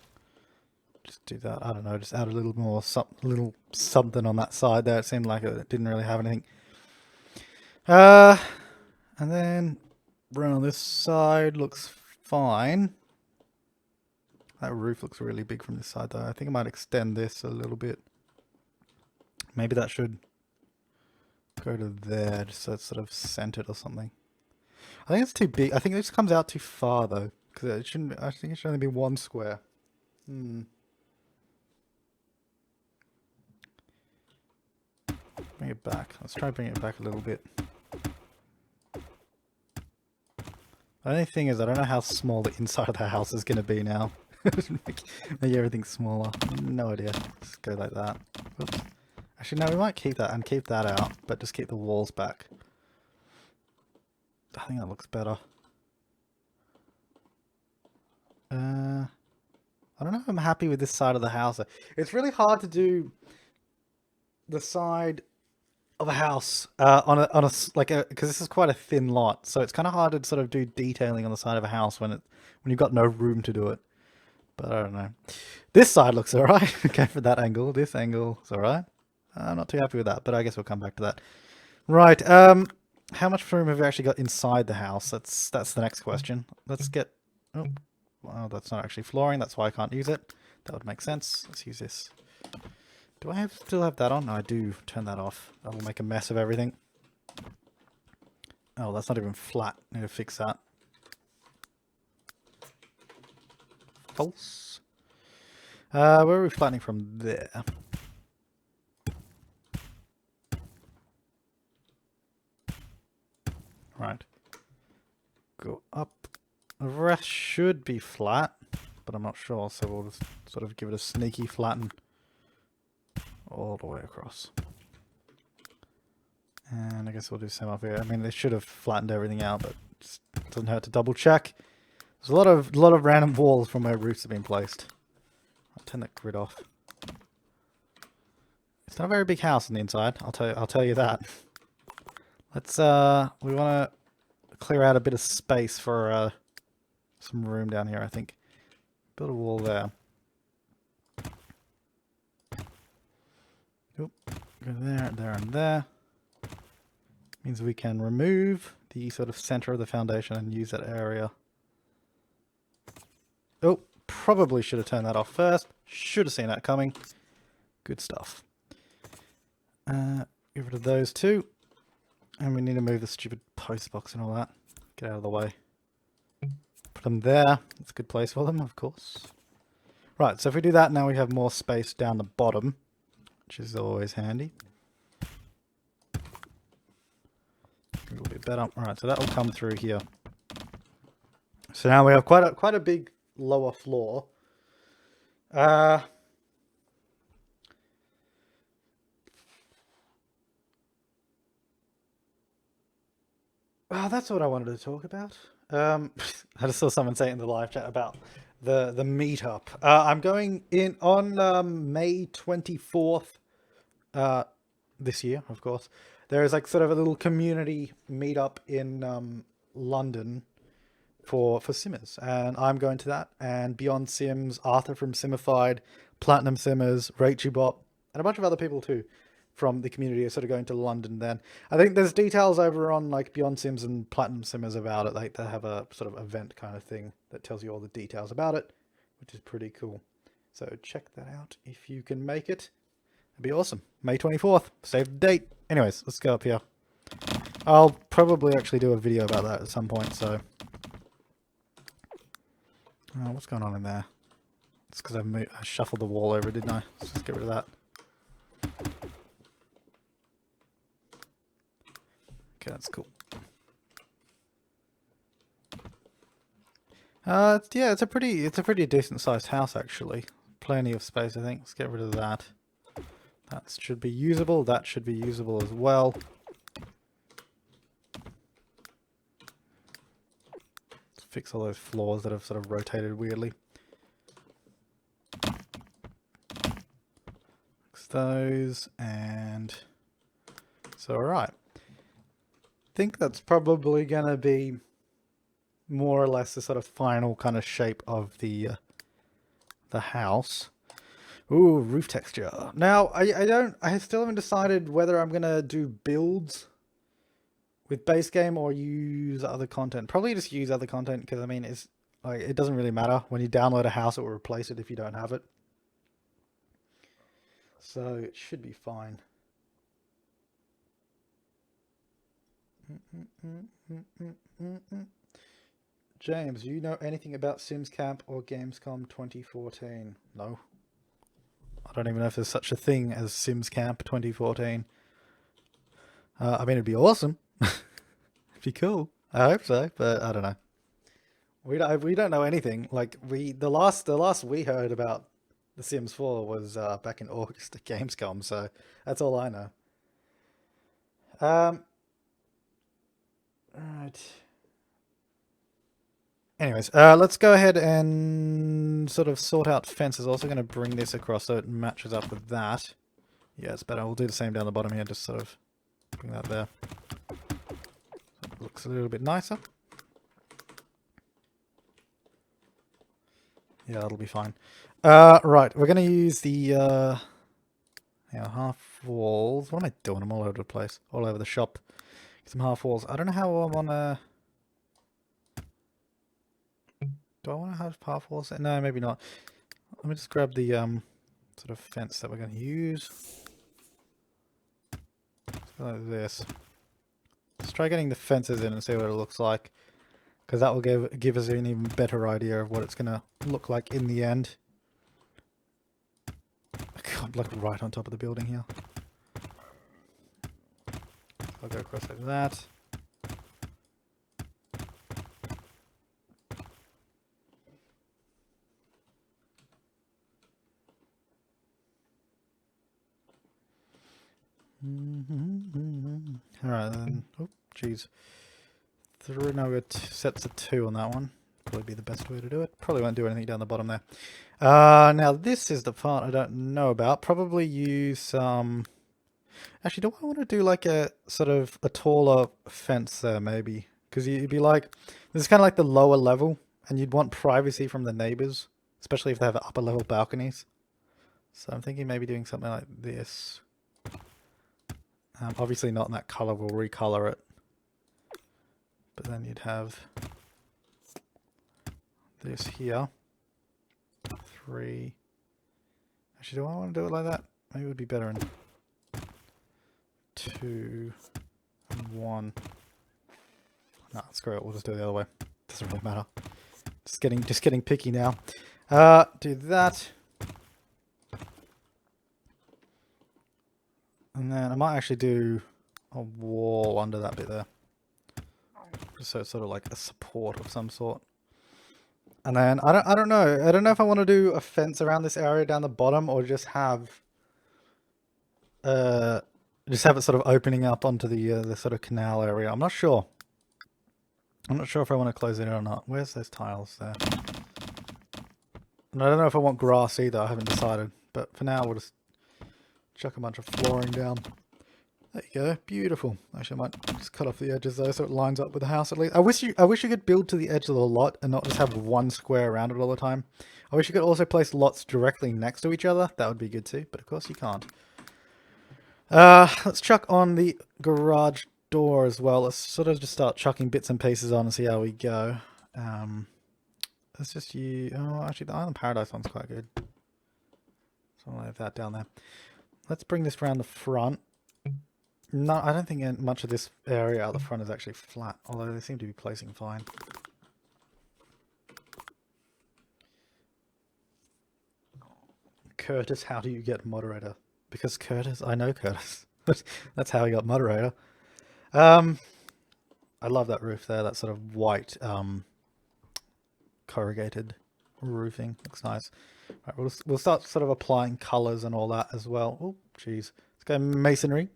S1: Just do that. I don't know, just add a little more, little something on that side there. It seemed like it didn't really have anything. And then around this side looks fine. That roof looks really big from this side though. I think I might extend this a little bit. Maybe that should go to there, just so it's sort of centered or something. I think it's too big. I think this comes out too far though, because it shouldn't. I think it should only be 1 square. Bring it back. Let's try bring it back a little bit. The only thing is, I don't know how small the inside of the house is going to be now. Make everything smaller. No idea. Just go like that. Oops. Actually, no, we might keep that and keep that out, but just keep the walls back. I think that looks better. I don't know if I'm happy with this side of the house. It's really hard to do the side of a house because this is quite a thin lot, so it's kind of hard to sort of do detailing on the side of a house when you've got no room to do it. But I don't know. This side looks alright. Okay, for that angle. This angle is alright. I'm not too happy with that, but I guess we'll come back to that. Right. how much room have we actually got inside the house? That's the next question. Let's get... Oh, well, that's not actually flooring. That's why I can't use it. That would make sense. Let's use this. Do I still have that on? No, I do. Turn that off. That'll make a mess of everything. Oh, that's not even flat. Need to fix that. False. Where are we flattening from there? Right. Go up. The rest should be flat, but I'm not sure, so we'll just sort of give it a sneaky flatten all the way across. And I guess we'll do some up here. I mean, they should have flattened everything out, but it doesn't hurt to double check. There's a lot of random walls from where roofs have been placed. I'll turn that grid off. It's not a very big house on the inside. I'll tell you that. Let's we want to clear out a bit of space for some room down here. I think build a wall there. Oop. Go there, there, and there. Means we can remove the sort of center of the foundation and use that area. Oh, probably should have turned that off first. Should have seen that coming. Good stuff. Get rid of those two. And we need to move the stupid post box and all that. Get out of the way. Put them there. That's a good place for them, of course. Right, so if we do that, now we have more space down the bottom, which is always handy. A little bit better. Alright, so that will come through here. So now we have quite a big lower floor. Oh, that's what I wanted to talk about. I just saw someone say in the live chat about the meetup. I'm going in on May 24th this year, of course. There is like sort of a little community meetup in London for simmers, and I'm going to that. And Beyond Sims, Arthur from Simified, Platinum Simmers, Rachybot, and a bunch of other people too from the community are sort of going to London then. I think there's details over on like Beyond Sims and Platinum Simmers about it. Like they have a sort of event kind of thing that tells you all the details about it, which is pretty cool. So check that out if you can make it. It'd be awesome. May 24th. Save the date. Anyways, let's go up here. I'll probably actually do a video about that at some point, so... Oh, what's going on in there? It's because I shuffled the wall over, didn't I? Let's just get rid of that. Okay, that's cool. Yeah, it's a pretty decent sized house actually. Plenty of space, I think. Let's get rid of that. That should be usable. That should be usable as well. Let's fix all those floors that have sort of rotated weirdly. Fix those, and so alright. I think that's probably gonna be more or less the sort of final kind of shape of the house. Ooh, roof texture. Now, I still haven't decided whether I'm gonna do builds with base game or use other content. Probably just use other content because I mean, it's like it doesn't really matter when you download a house; it will replace it if you don't have it. So it should be fine. James, do you know anything about Sims Camp or Gamescom 2014? No. I don't even know if there's such a thing as Sims Camp 2014. I mean, it'd be awesome. It'd be cool. I hope so, but I don't know. We don't know anything. Like the last we heard about The Sims 4 was back in August at Gamescom, so that's all I know. Alright. Anyways, let's go ahead and sort of sort out fences. Also going to bring this across so it matches up with that. Yeah, it's better. We'll do the same down the bottom here, just sort of bring that there. So it looks a little bit nicer. Yeah, that'll be fine. Right, we're going to use the half walls. What am I doing? I'm all over the place. All over the shop. Some half walls. I don't know how I want to... Do I want to have half walls? No, maybe not. Let me just grab the sort of fence that we're going to use. Like this. Let's try getting the fences in and see what it looks like. Because that will give us an even better idea of what it's going to look like in the end. God, like right on top of the building here. I'll go across like that. Alright then. Oh, jeez. Now we've got sets of 2 on that one. Probably be the best way to do it. Probably won't do anything down the bottom there. Now this is the part I don't know about. Probably use some... Actually, do I want to do like a sort of a taller fence there maybe? Because you'd be like... This is kind of like the lower level. And you'd want privacy from the neighbors. Especially if they have upper level balconies. So I'm thinking maybe doing something like this. Obviously not in that color, we'll recolor it. But then you'd have this here. 3. Actually, do I want to do it like that? Maybe it would be better in 2 and 1. No, screw it, we'll just do it the other way. Doesn't really matter. Just getting picky now. Do that. And then I might actually do a wall under that bit there. Just so it's sort of like a support of some sort. And then I don't know. I don't know if I want to do a fence around this area down the bottom or just have it sort of opening up onto the sort of canal area. I'm not sure. I'm not sure if I want to close it in or not. Where's those tiles there? And I don't know if I want grass either. I haven't decided. But for now, we'll just chuck a bunch of flooring down. There you go, beautiful. Actually, I might just cut off the edges though, so it lines up with the house at least. I wish you could build to the edge of the lot and not just have one square around it all the time. I wish you could also place lots directly next to each other. That would be good too, but of course you can't. Let's chuck on the garage door as well. Let's sort of just start chucking bits and pieces on and see how we go. Let's just use... Oh, actually, the Island Paradise one's quite good. Something like that down there. Let's bring this around the front. No, I don't think much of this area out the front is actually flat, although they seem to be placing fine. Curtis, how do you get moderator? Because Curtis, I know Curtis. That's how he got moderator. I love that roof there, that sort of white corrugated roofing. Looks nice. Right, we'll start sort of applying colours and all that as well. Oh, jeez. Let's go masonry.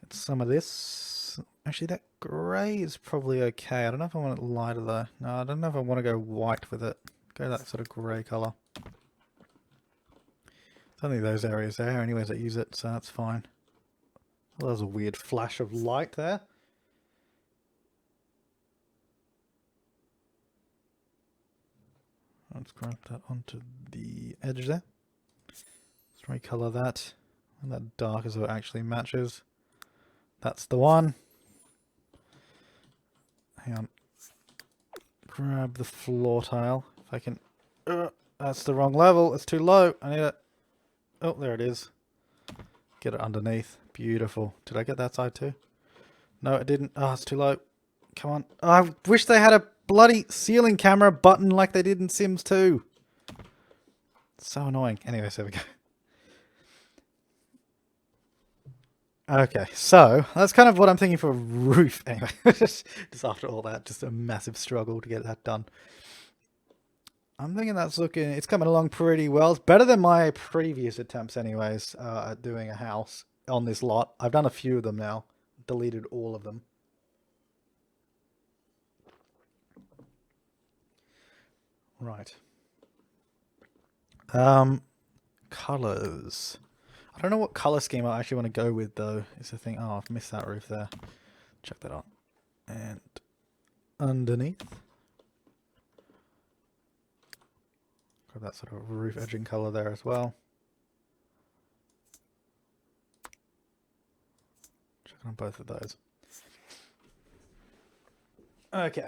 S1: Get some of this. Actually, that grey is probably okay. I don't know if I want it lighter though. No, I don't know if I want to go white with it. Go that sort of grey colour. It's only those areas there anyways that use it, so that's fine. Well, there's a weird flash of light there. Let's grab that onto the edge there. Let's recolor that. And that dark as it actually matches. That's the one. Hang on. Grab the floor tile. If I can... that's the wrong level. It's too low. I need it. Oh, there it is. Get it underneath. Beautiful. Did I get that side too? No, it didn't. Oh, it's too low. Come on. Oh, I wish they had a bloody ceiling camera button like they did in Sims 2. It's so annoying. Anyway, so there we go. Okay, so that's kind of what I'm thinking for a roof. Anyway, just after all that, just a massive struggle to get that done. I'm thinking that's looking, it's coming along pretty well. It's better than my previous attempts anyways, at doing a house on this lot. I've done a few of them now, deleted all of them. Right. Colors. I don't know what color scheme I actually want to go with though. Is the thing. Oh, I've missed that roof there. Check that out. And underneath. Got that sort of roof edging color there as well. Check working on both of those. Okay.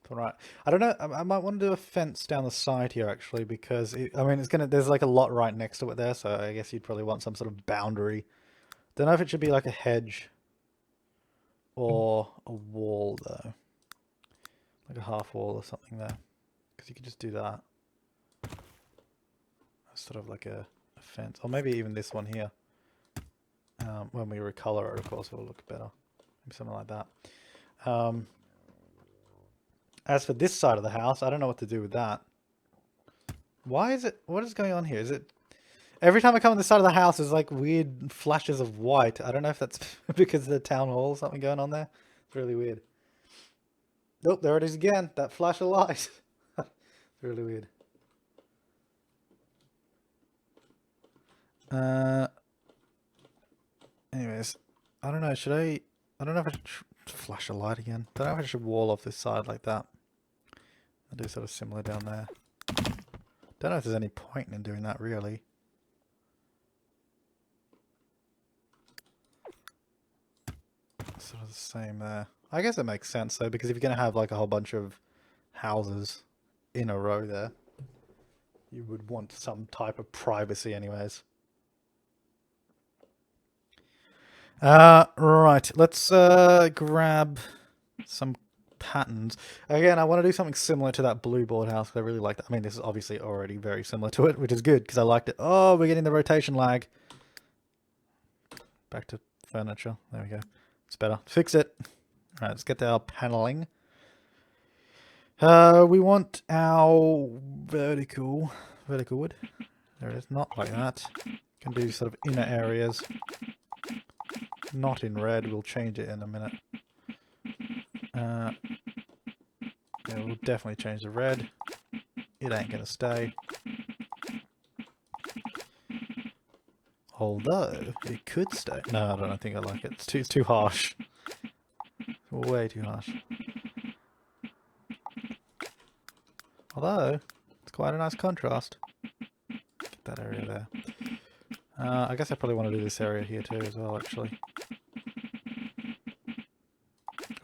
S1: Right. I don't know. I might want to do a fence down the side here actually, because I mean, there's like a lot right next to it there, so I guess you'd probably want some sort of boundary. Don't know if it should be like a hedge or a wall though, like a half wall or something there, because you could just do that. Sort of like a fence, or maybe even this one here. When we recolor it, of course, it'll look better. Maybe something like that. As for this side of the house, I don't know what to do with that. Why is it? What is going on here? Is it every time I come on this side of the house, there's like weird flashes of white. I don't know if that's because of the town hall or something going on there. It's really weird. Oh, there it is again. That flash of light. It's really weird. Anyways, I don't know. Should I? I don't know if I should flash a light again. I don't know if I should wall off this side like that. I'll do sort of similar down there. Don't know if there's any point in doing that really. Sort of the same there. I guess it makes sense though, because if you're going to have like a whole bunch of houses in a row there, you would want some type of privacy anyways. Right, let's grab some patterns. Again, I want to do something similar to that blue board house, because I really like that. I mean, this is obviously already very similar to it, which is good, because I liked it. Oh, we're getting the rotation lag. Back to furniture. There we go. It's better. Fix it. Alright, let's get to our paneling. We want our vertical wood. There it is. Not like that. Can do sort of inner areas. Not in red. We'll change it in a minute. Yeah, we'll definitely change the red. It ain't gonna stay. Although it could stay. No, I don't think I like it. It's too harsh. Way too harsh. Although it's quite a nice contrast. Get that area there. I guess I probably want to do this area here too as well, actually.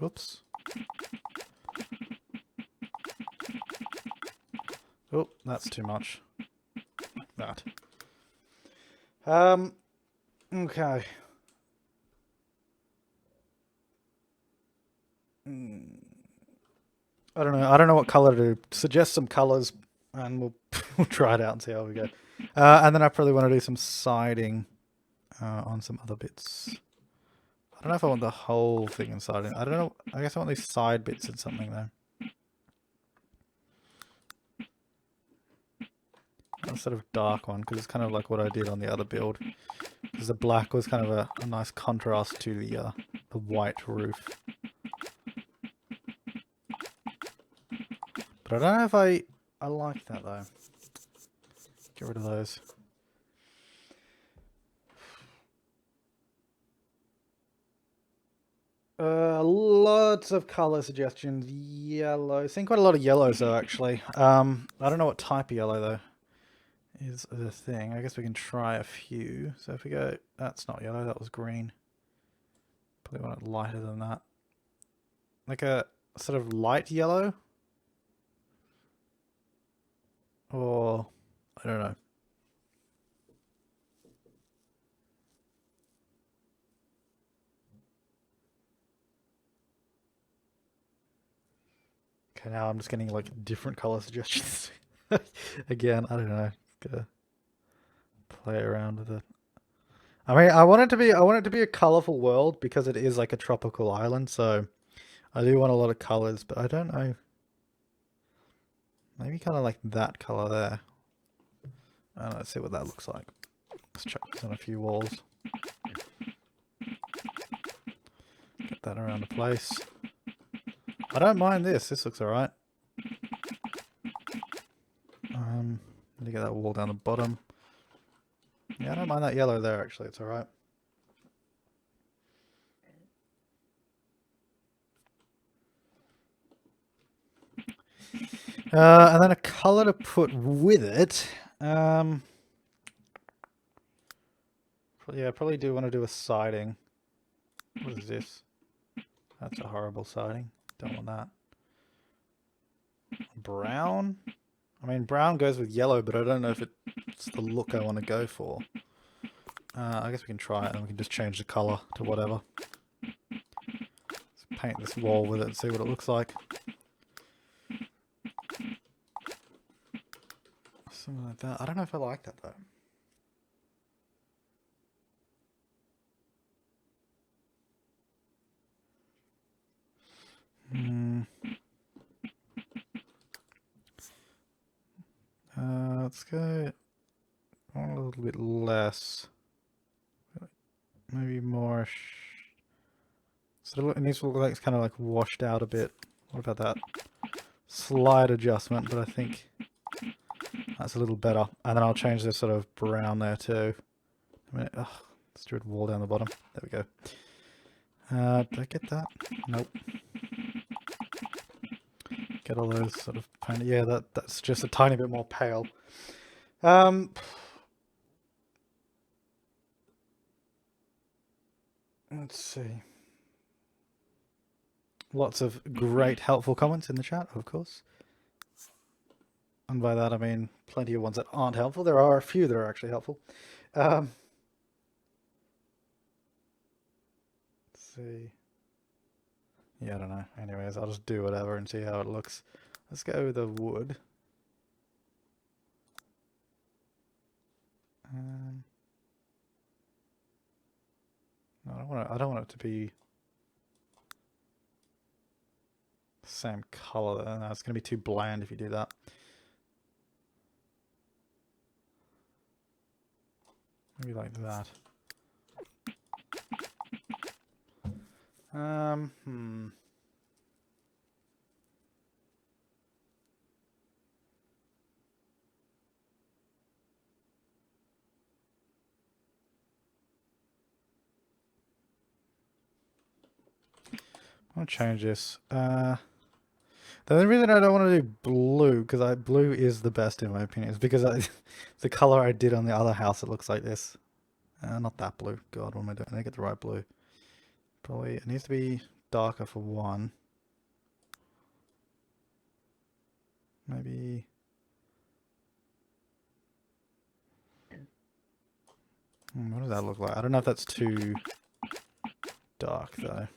S1: Oops. Oh, that's too much. That. Okay. I don't know. I don't know what color to do. Suggest some colors, and we'll try it out and see how we go. And then I probably want to do some siding on some other bits. I don't know if I want the whole thing in siding. I don't know. I guess I want these side bits in something though. A sort of dark one, because it's kind of like what I did on the other build. Because the black was kind of a nice contrast to the white roof. But I don't know if I like that though. Get rid of those. Lots of color suggestions. Yellow. Seen quite a lot of yellows though, actually. I don't know what type of yellow though is the thing. I guess we can try a few. So if we go, that's not yellow, that was green. Probably want it lighter than that. Like a sort of light yellow. Or, I don't know. Okay, now I'm just getting like different color suggestions. Again, I don't know. Gotta play around with it. I mean, I want it to be a colorful world because it is like a tropical island, so I do want a lot of colors, but I don't know. Maybe kind of like that color there. Let's see what that looks like. Let's chuck this on a few walls. Get that around the place. I don't mind this. This looks alright. Let me get that wall down the bottom. Yeah, I don't mind that yellow there, actually. It's alright. And then a color to put with it. Yeah, probably do want to do a siding. What is this? That's a horrible siding. Don't want that. Brown? I mean, brown goes with yellow, but I don't know if it's the look I want to go for. I guess we can try it and we can just change the color to whatever. Let's paint this wall with it and see what it looks like. Something like that. I don't know if I like that though. Let's go a little bit less. Maybe more. So it needs to look like it's kind of like washed out a bit. What about that? Slight adjustment, but I think that's a little better. And then I'll change this sort of brown there too. Let's do a wall down the bottom. There we go. Did I get that? Nope. Get all those sort of painted. Yeah, that's just a tiny bit more pale. Let's see. Lots of great helpful comments in the chat, of course. And by that I mean plenty of ones that aren't helpful. There are a few that are actually helpful. Let's see. Yeah, I don't know. Anyways, I'll just do whatever and see how it looks. Let's go with the wood. No, I don't want it to be the same color. No, it's going to be too bland if you do that. Maybe like that. I'll change this. The only reason I don't want to do blue, because blue is the best in my opinion, is because the color I did on the other house, it looks like this. Not that blue. God, what am I doing? I get the right blue. Probably it needs to be darker for one. Maybe. What does that look like? I don't know if that's too dark though.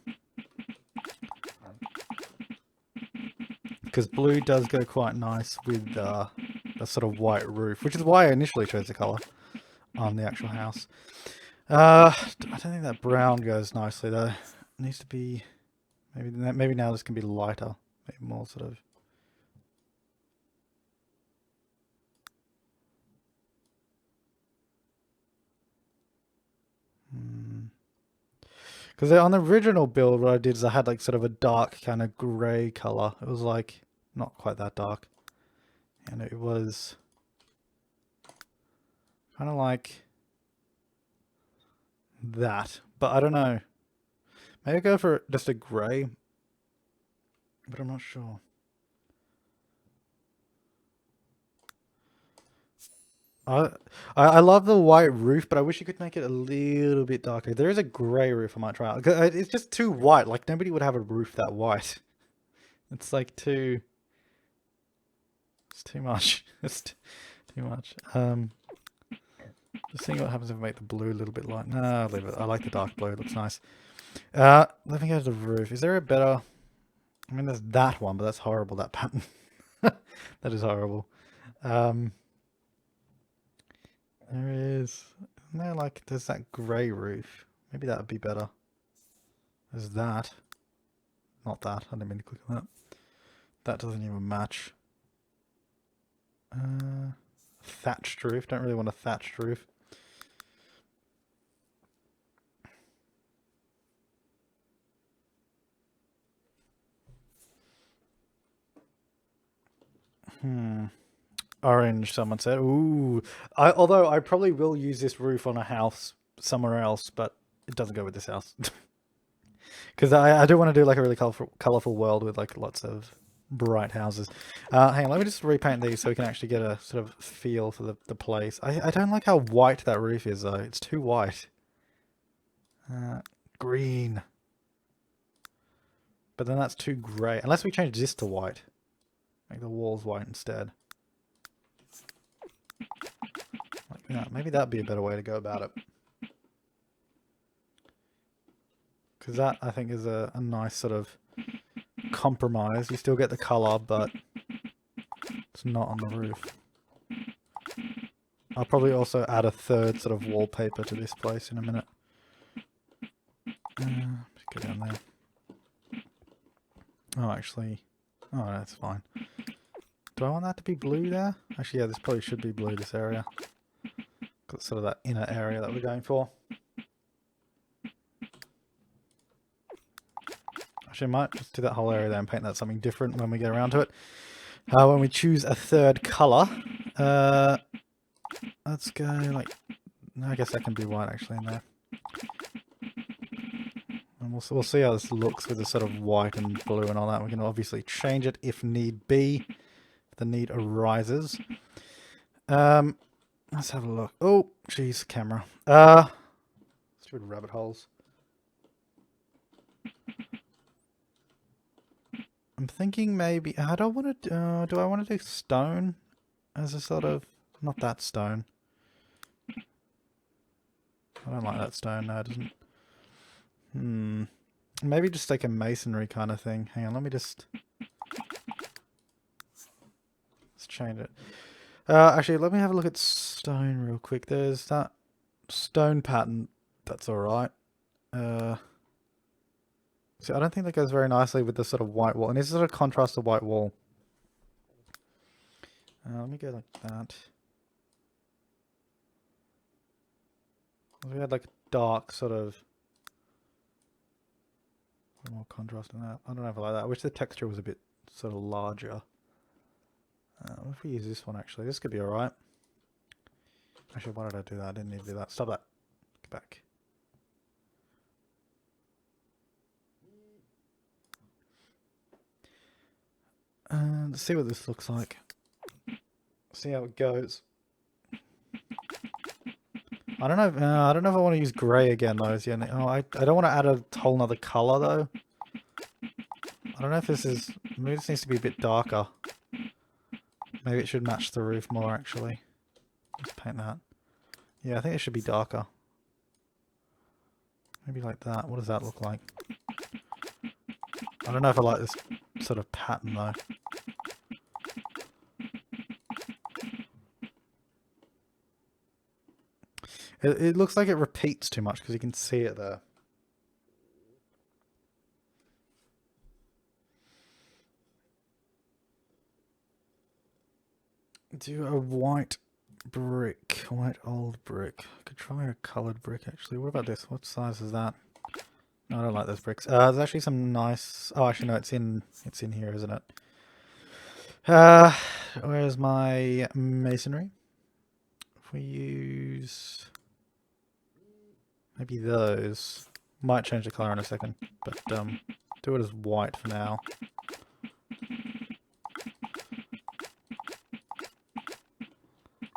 S1: Because blue does go quite nice with the sort of white roof, which is why I initially chose the color on the actual house. I don't think that brown goes nicely though. It needs to be maybe now this can be lighter, maybe more sort of. Because on the original build, what I did is I had like sort of a dark kind of grey color. It was like not quite that dark, and it was kind of like that. But I don't know. Maybe go for just a grey, but I'm not sure. I love the white roof, but I wish you could make it a little bit darker. There is a grey roof I might try out. It's just too white. Like nobody would have a roof that white. It's like too. It's too much. It's too much. Just seeing what happens if I make the blue a little bit light. No, I'll leave it. I like the dark blue. It looks nice. Let me go to the roof. Is there a better? I mean, there's that one, but that's horrible. That pattern. That is horrible. There is. Isn't there like there's that grey roof? Maybe that would be better. There's that. Not that. I didn't mean to click on that. That doesn't even match. Thatched roof. Don't really want a thatched roof. Orange, someone said. Ooh. Although I probably will use this roof on a house somewhere else, but it doesn't go with this house. Because I do want to do like a really colorful world with like lots of bright houses. Hang on, let me just repaint these so we can actually get a sort of feel for the place. I don't like how white that roof is though. It's too white. Green. But then that's too grey. Unless we change this to white. Make the walls white instead. Like that. Maybe that'd be a better way to go about it. Because that, I think, is a nice sort of compromise. You still get the colour, but it's not on the roof. I'll probably also add a third sort of wallpaper to this place in a minute. Just go down there. Oh, actually... Oh, that's fine. Do I want that to be blue there? Actually, yeah, this probably should be blue, this area. Because it's sort of that inner area that we're going for. Actually, I might just do that whole area there and paint that something different when we get around to it. When we choose a third colour, let's go like... I guess that can be white actually in there. And we'll see how this looks with the sort of white and blue and all that. We can obviously change it if need be, if the need arises. Let's have a look. Oh, jeez, camera. Stupid rabbit holes. I'm thinking maybe I don't want to. Do I want to do stone as a sort of not that stone? I don't like that stone. No, it doesn't. Maybe just like a masonry kind of thing. Hang on, let me just. Let's change it. Actually, let me have a look at stone real quick. There's that stone pattern. That's all right. See, I don't think that goes very nicely with the sort of white wall. And it's sort of contrast to white wall. Let me go like that. We had like a dark sort of more contrast in that. I don't know if I like that. I wish the texture was a bit sort of larger. What if we use this one actually? This could be alright. Actually, why did I do that? I didn't need to do that. Stop that. Get back. And let's see what this looks like. See how it goes. I don't know. I don't know if I want to use grey again though. Oh, I don't want to add a whole nother colour though. I don't know if this is. Maybe this needs to be a bit darker. Maybe it should match the roof more actually. Let's paint that. Yeah, I think it should be darker. Maybe like that. What does that look like? I don't know if I like this sort of pattern though. It looks like it repeats too much because you can see it there. Do a white brick, white old brick. I could try a coloured brick actually. What about this? What size is that? No, I don't like those bricks. There's actually some nice. Oh, actually no, it's in here, isn't it? Where's my masonry? If we use maybe those, might change the color in a second, but do it as white for now.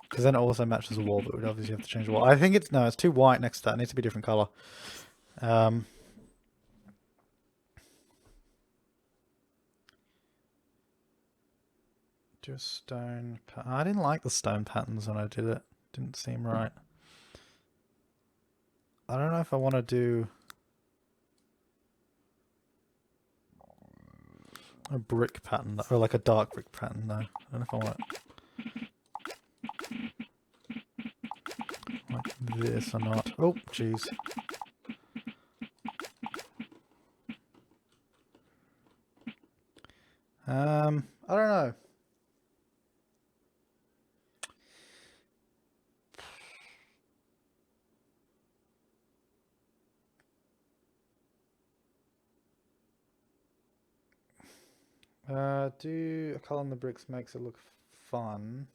S1: Because then it also matches the wall, but we'd obviously have to change the wall. I think it's too white next to that. It needs to be a different color. Do a stone. I didn't like the stone patterns when I did it. Didn't seem right. I don't know if I want to do a brick pattern or like a dark brick pattern though. I don't know if I want it like this or not. Oh, jeez. I don't know. Do a colour on the bricks makes it look fun,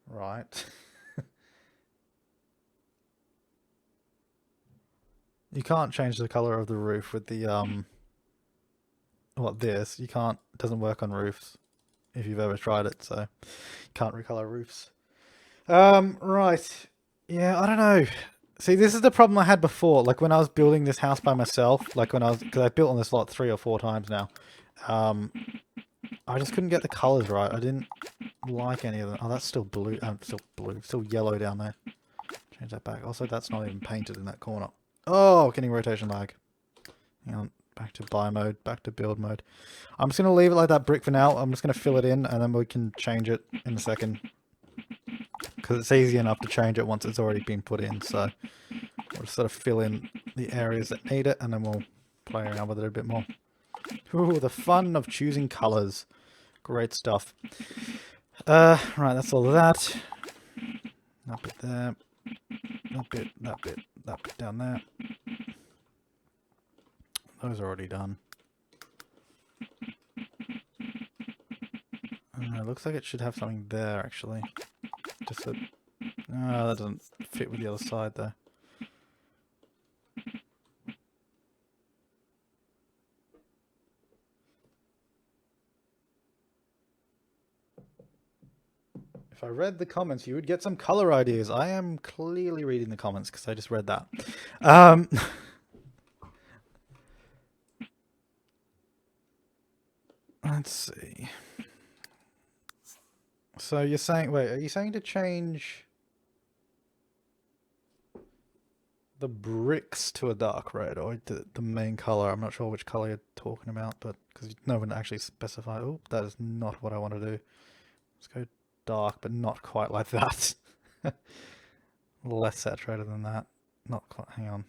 S1: right? You can't change the colour of the roof with the what this, you can't, it doesn't work on roofs if you've ever tried it, so you can't recolor roofs. Right. Yeah, I don't know. See, this is the problem I had before. Like when I was building this house by myself, like when I was, because I've built on this lot 3 or 4 times now. I just couldn't get the colors right. I didn't like any of them. Oh, that's still blue. Still blue. Still yellow down there. Change that back. Also, that's not even painted in that corner. Oh, getting rotation lag. Hang on. Back to buy mode. Back to build mode. I'm just going to leave it like that brick for now. I'm just going to fill it in and then we can change it in a second. Because it's easy enough to change it once it's already been put in. So we'll just sort of fill in the areas that need it and then we'll play around with it a bit more. Ooh, the fun of choosing colours. Great stuff. Right, that's all of that. That bit there. That bit down there. Those are already done. It looks like it should have something there, actually. Just that... No, that doesn't fit with the other side, though. If I read the comments, you would get some color ideas. I am clearly reading the comments because I just read that. Let's see. So you're saying, wait, are you saying to change the bricks to a dark red or the main color? I'm not sure which color you're talking about, but because no one actually specified. Oh, that is not what I want to do. Let's go dark, but not quite like that. Less saturated than that. Not quite. Hang on.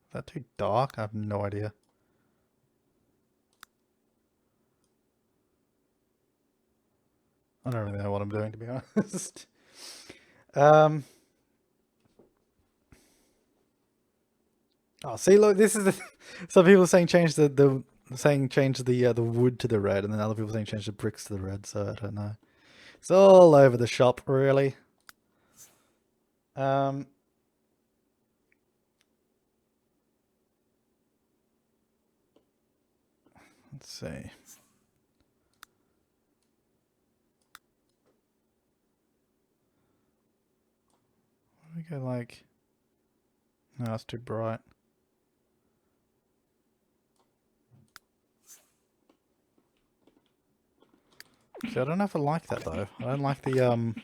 S1: Is that too dark? I have no idea. I don't really know what I'm doing, to be honest. Oh, see, look, this is the. Some people saying change the wood to the red, and then other people saying change the bricks to the red. So I don't know. It's all over the shop, really. Let's see. We go like. No, that's too bright. See, I don't know if I like that though. I don't like the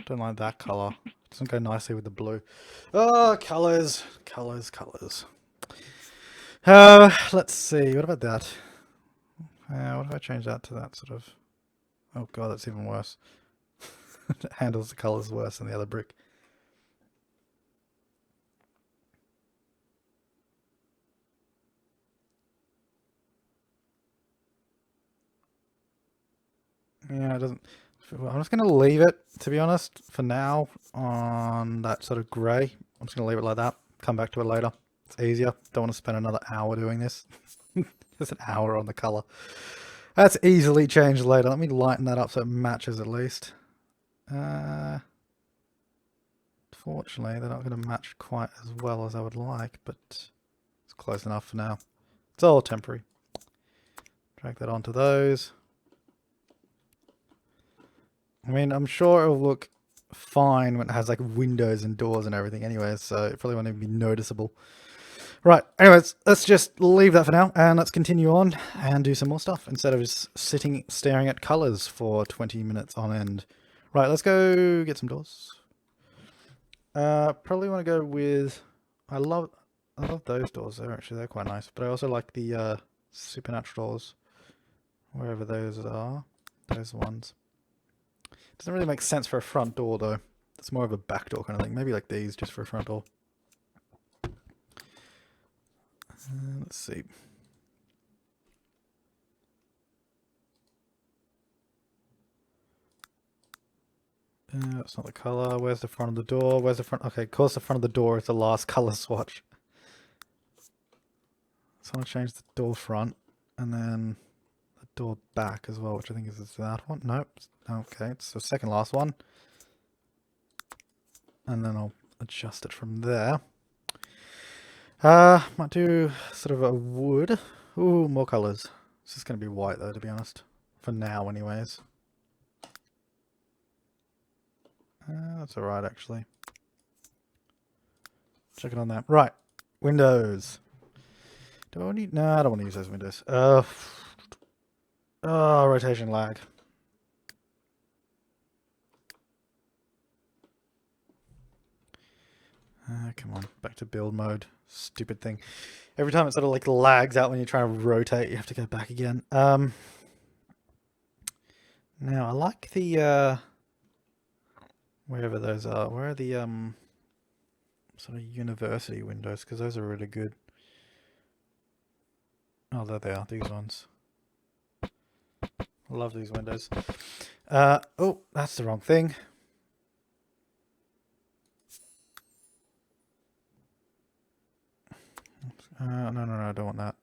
S1: don't like that color. It doesn't go nicely with the blue. Oh, colors, colors, colors. Let's see. What about that? What if I change that to that sort of? Oh god, that's even worse. It handles the colors worse than the other brick. Yeah, it doesn't. I'm just going to leave it, to be honest, for now on that sort of grey. I'm just going to leave it like that. Come back to it later. It's easier. Don't want to spend another hour doing this. Just an hour on the colour. That's easily changed later. Let me lighten that up so it matches at least. Fortunately, they're not going to match quite as well as I would like, but it's close enough for now. It's all temporary. Drag that onto those. I mean, I'm sure it'll look fine when it has like windows and doors and everything anyways, so it probably won't even be noticeable. Right, anyways, let's just leave that for now and let's continue on and do some more stuff instead of just sitting staring at colours for 20 minutes on end. Right, let's go get some doors. Probably want to go with... I love those doors. They're quite nice, but I also like the supernatural doors, wherever those are. Those ones. Doesn't really make sense for a front door though. It's more of a back door kind of thing. Maybe like these just for a front door. Let's see. That's not the color. Where's the front of the door? Where's the front? Okay, of course the front of the door is the last color swatch. So I'm going to change the door front and then the door back as well, which I think is that one. Nope. Okay, it's the second last one. and then I'll adjust it from there. Might do sort of a wood. Ooh, more colours. It's just going to be white though, to be honest. For now, anyways. That's alright, actually. Check it on that. Right. Windows. Do I need... No, I don't want to use those windows. Rotation lag. Come on. Back to build mode. Stupid thing. Every time it sort of like lags out when you're trying to rotate, you have to go back again. Now, I like the... wherever those are. Where are the sort of university windows? Because those are really good. Oh, there they are. These ones. Love these windows. Oh, that's the wrong thing. No, I don't want that.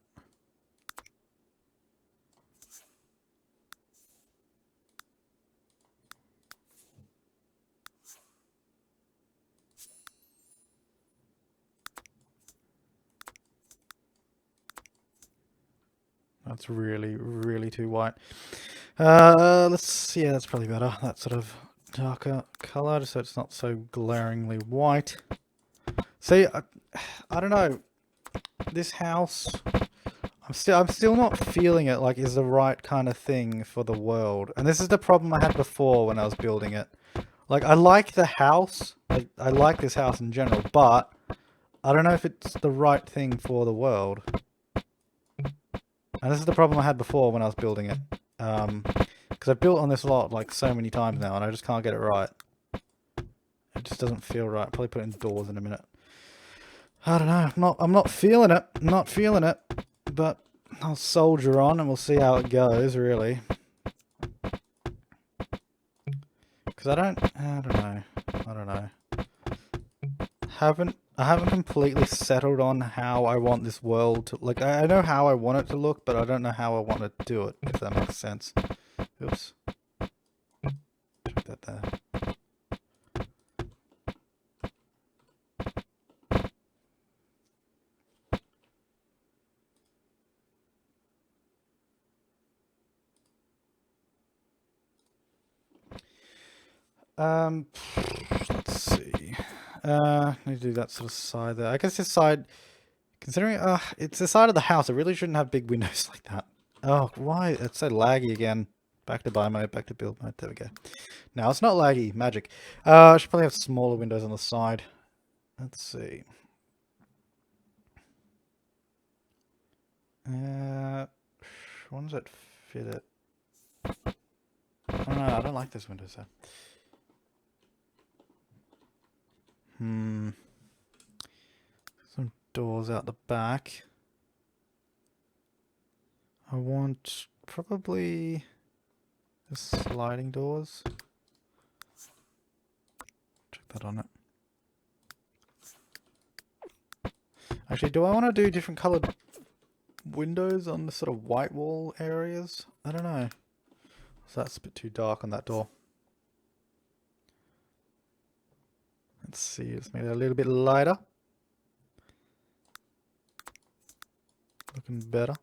S1: That's really, really too white. Let's see. Yeah, that's probably better. That sort of darker color, just so it's not so glaringly white. See, I don't know. This house, I'm still not feeling it like is the right kind of thing for the world. And this is the problem I had before when I was building it. Like, I like the house. Like, I like this house in general, but I don't know if it's the right thing for the world. And this is the problem I had before when I was building it. Because I've built on this lot like so many times now, and I just can't get it right. It just doesn't feel right. I'll probably put it indoors in a minute. I don't know. I'm not feeling it. I'm not feeling it. But I'll soldier on, and we'll see how it goes. Really. Because I don't know. I don't know. I haven't completely settled on how I want this world to... Like, I know how I want it to look, but I don't know how I want to do it, if that makes sense. Oops. Check that there. Let's see. Need to do that sort of side there. I guess this side, considering it's the side of the house, it really shouldn't have big windows like that. Oh, why? It's so laggy again. Back to buy mode, back to build mode. There we go. Now it's not laggy. Magic. I should probably have smaller windows on the side. Let's see. When does it fit it? Oh no, I don't like this window set. Some doors out the back. I want probably the sliding doors. Check that on it. Actually, do I want to do different colored windows on the sort of white wall areas? I don't know. So that's a bit too dark on that door. Let's see, let's make it a little bit lighter. Looking better.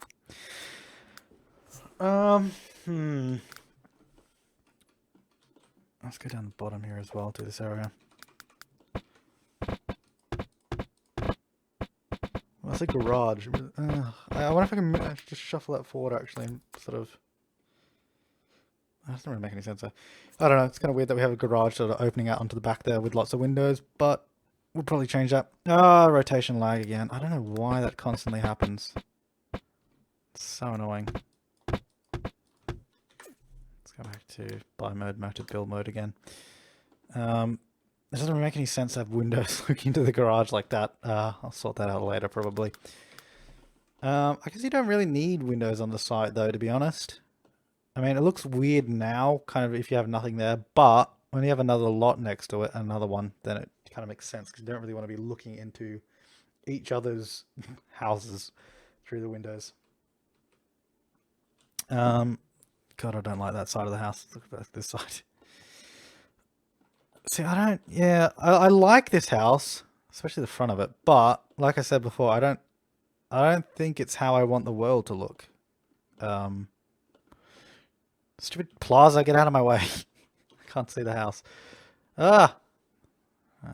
S1: Let's go down the bottom here as well to this area. Well, that's a garage. I wonder if I can just shuffle that forward actually and sort of... That doesn't really make any sense there. I don't know, it's kind of weird that we have a garage sort of opening out onto the back there with lots of windows, but we'll probably change that. Rotation lag again. I don't know why that constantly happens. It's so annoying. Let's go back to buy mode, to build mode again. It doesn't really make any sense to have windows looking into the garage like that. I'll sort that out later probably. I guess you don't really need windows on the side though, to be honest. I mean, it looks weird now, kind of if you have nothing there, but when you have another lot next to it, another one, then it kind of makes sense because you don't really want to be looking into each other's houses through the windows. God, I don't like that side of the house. Look at this side. See, I don't. Yeah, I like this house, especially the front of it. But like I said before, I don't think it's how I want the world to look. Um, Stupid plaza, get out of my way. I can't see the house. Ah,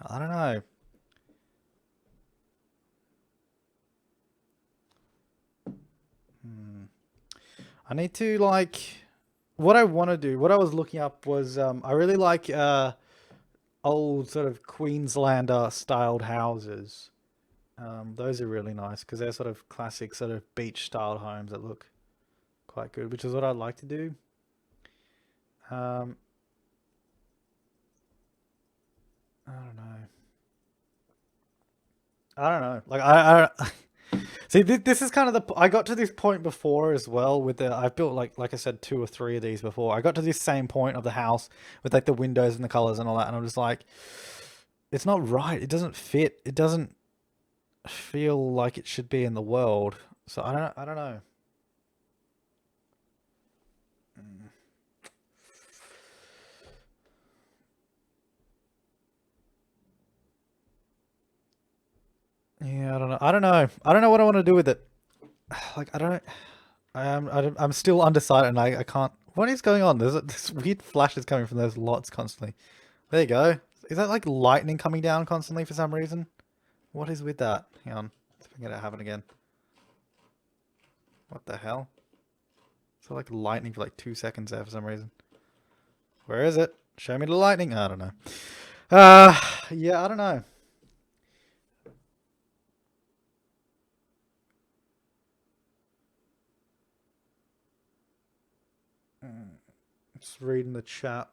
S1: I don't know. I need to like what I want to do. What I was looking up was I really like old sort of Queenslander styled houses. Those are really nice because they're sort of classic sort of beach styled homes that look quite good, which is what I'd like to do. Um, I don't know. I don't know. Like I see. This is kind of the. I got to this point before as well with the. I've built like I said, two or three of these before. I got to this same point of the house with like the windows and the colors and all that, and I'm just like, it's not right. It doesn't fit. It doesn't feel like it should be in the world. So I don't. I don't know. Yeah, I don't know. I don't know. I don't know what I want to do with it. Like I don't. I'm still undecided, and I can't. What is going on? There's this weird flashes coming from those lots constantly. There you go. Is that like lightning coming down constantly for some reason? What is with that? Hang on. Let's get it happen again. What the hell? It's like lightning for like 2 seconds there for some reason. Where is it? Show me the lightning. I don't know. Yeah, I don't know. Just reading the chat.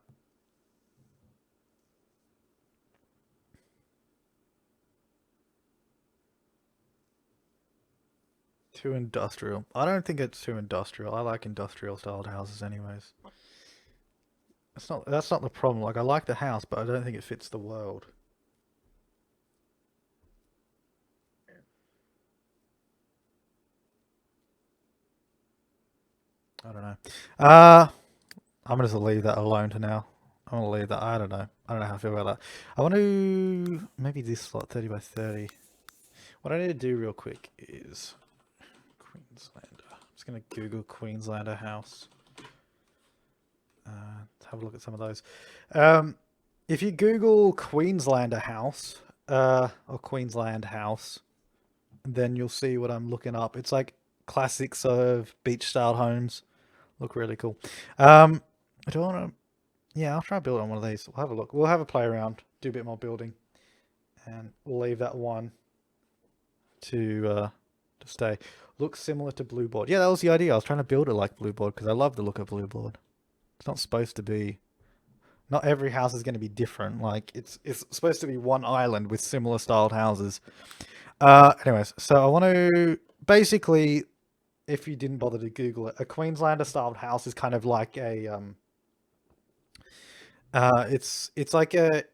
S1: Too industrial. I don't think it's too industrial. I like industrial styled houses anyways. That's not the problem. Like I like the house, but I don't think it fits the world. I don't know. Uh I'm gonna just leave that alone to now. I'm gonna leave that. I don't know. I don't know how I feel about that. I want to maybe this slot 30 by 30. What I need to do real quick is Queenslander. I'm just gonna Google Queenslander house. Let's have a look at some of those. If you Google Queenslander house, or Queensland house, then you'll see what I'm looking up. It's like classics of beach style homes. Look really cool. I don't want to. Yeah, I'll try and build on one of these. We'll have a look. We'll have a play around, do a bit more building, and we'll leave that one to stay. Looks similar to Blue Board. Yeah, that was the idea. I was trying to build it like Blue Board because I love the look of Blue Board. It's not supposed to be. Not every house is going to be different. Like it's supposed to be one island with similar styled houses. Anyways, so I want to basically, if you didn't bother to Google it, a Queenslander styled house is kind of like a it's like a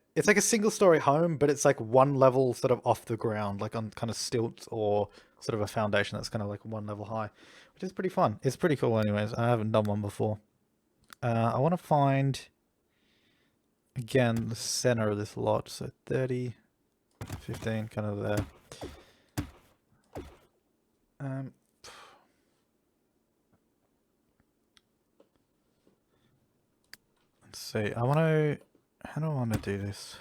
S1: single story home, but it's like one level sort of off the ground, like on kind of stilts or sort of a foundation that's kind of like one level high, which is pretty fun. It's pretty cool, anyways. I haven't done one before. I want to find again the center of this lot, so 30, 15, kind of there. Let's see. I want to. How do I want to do this?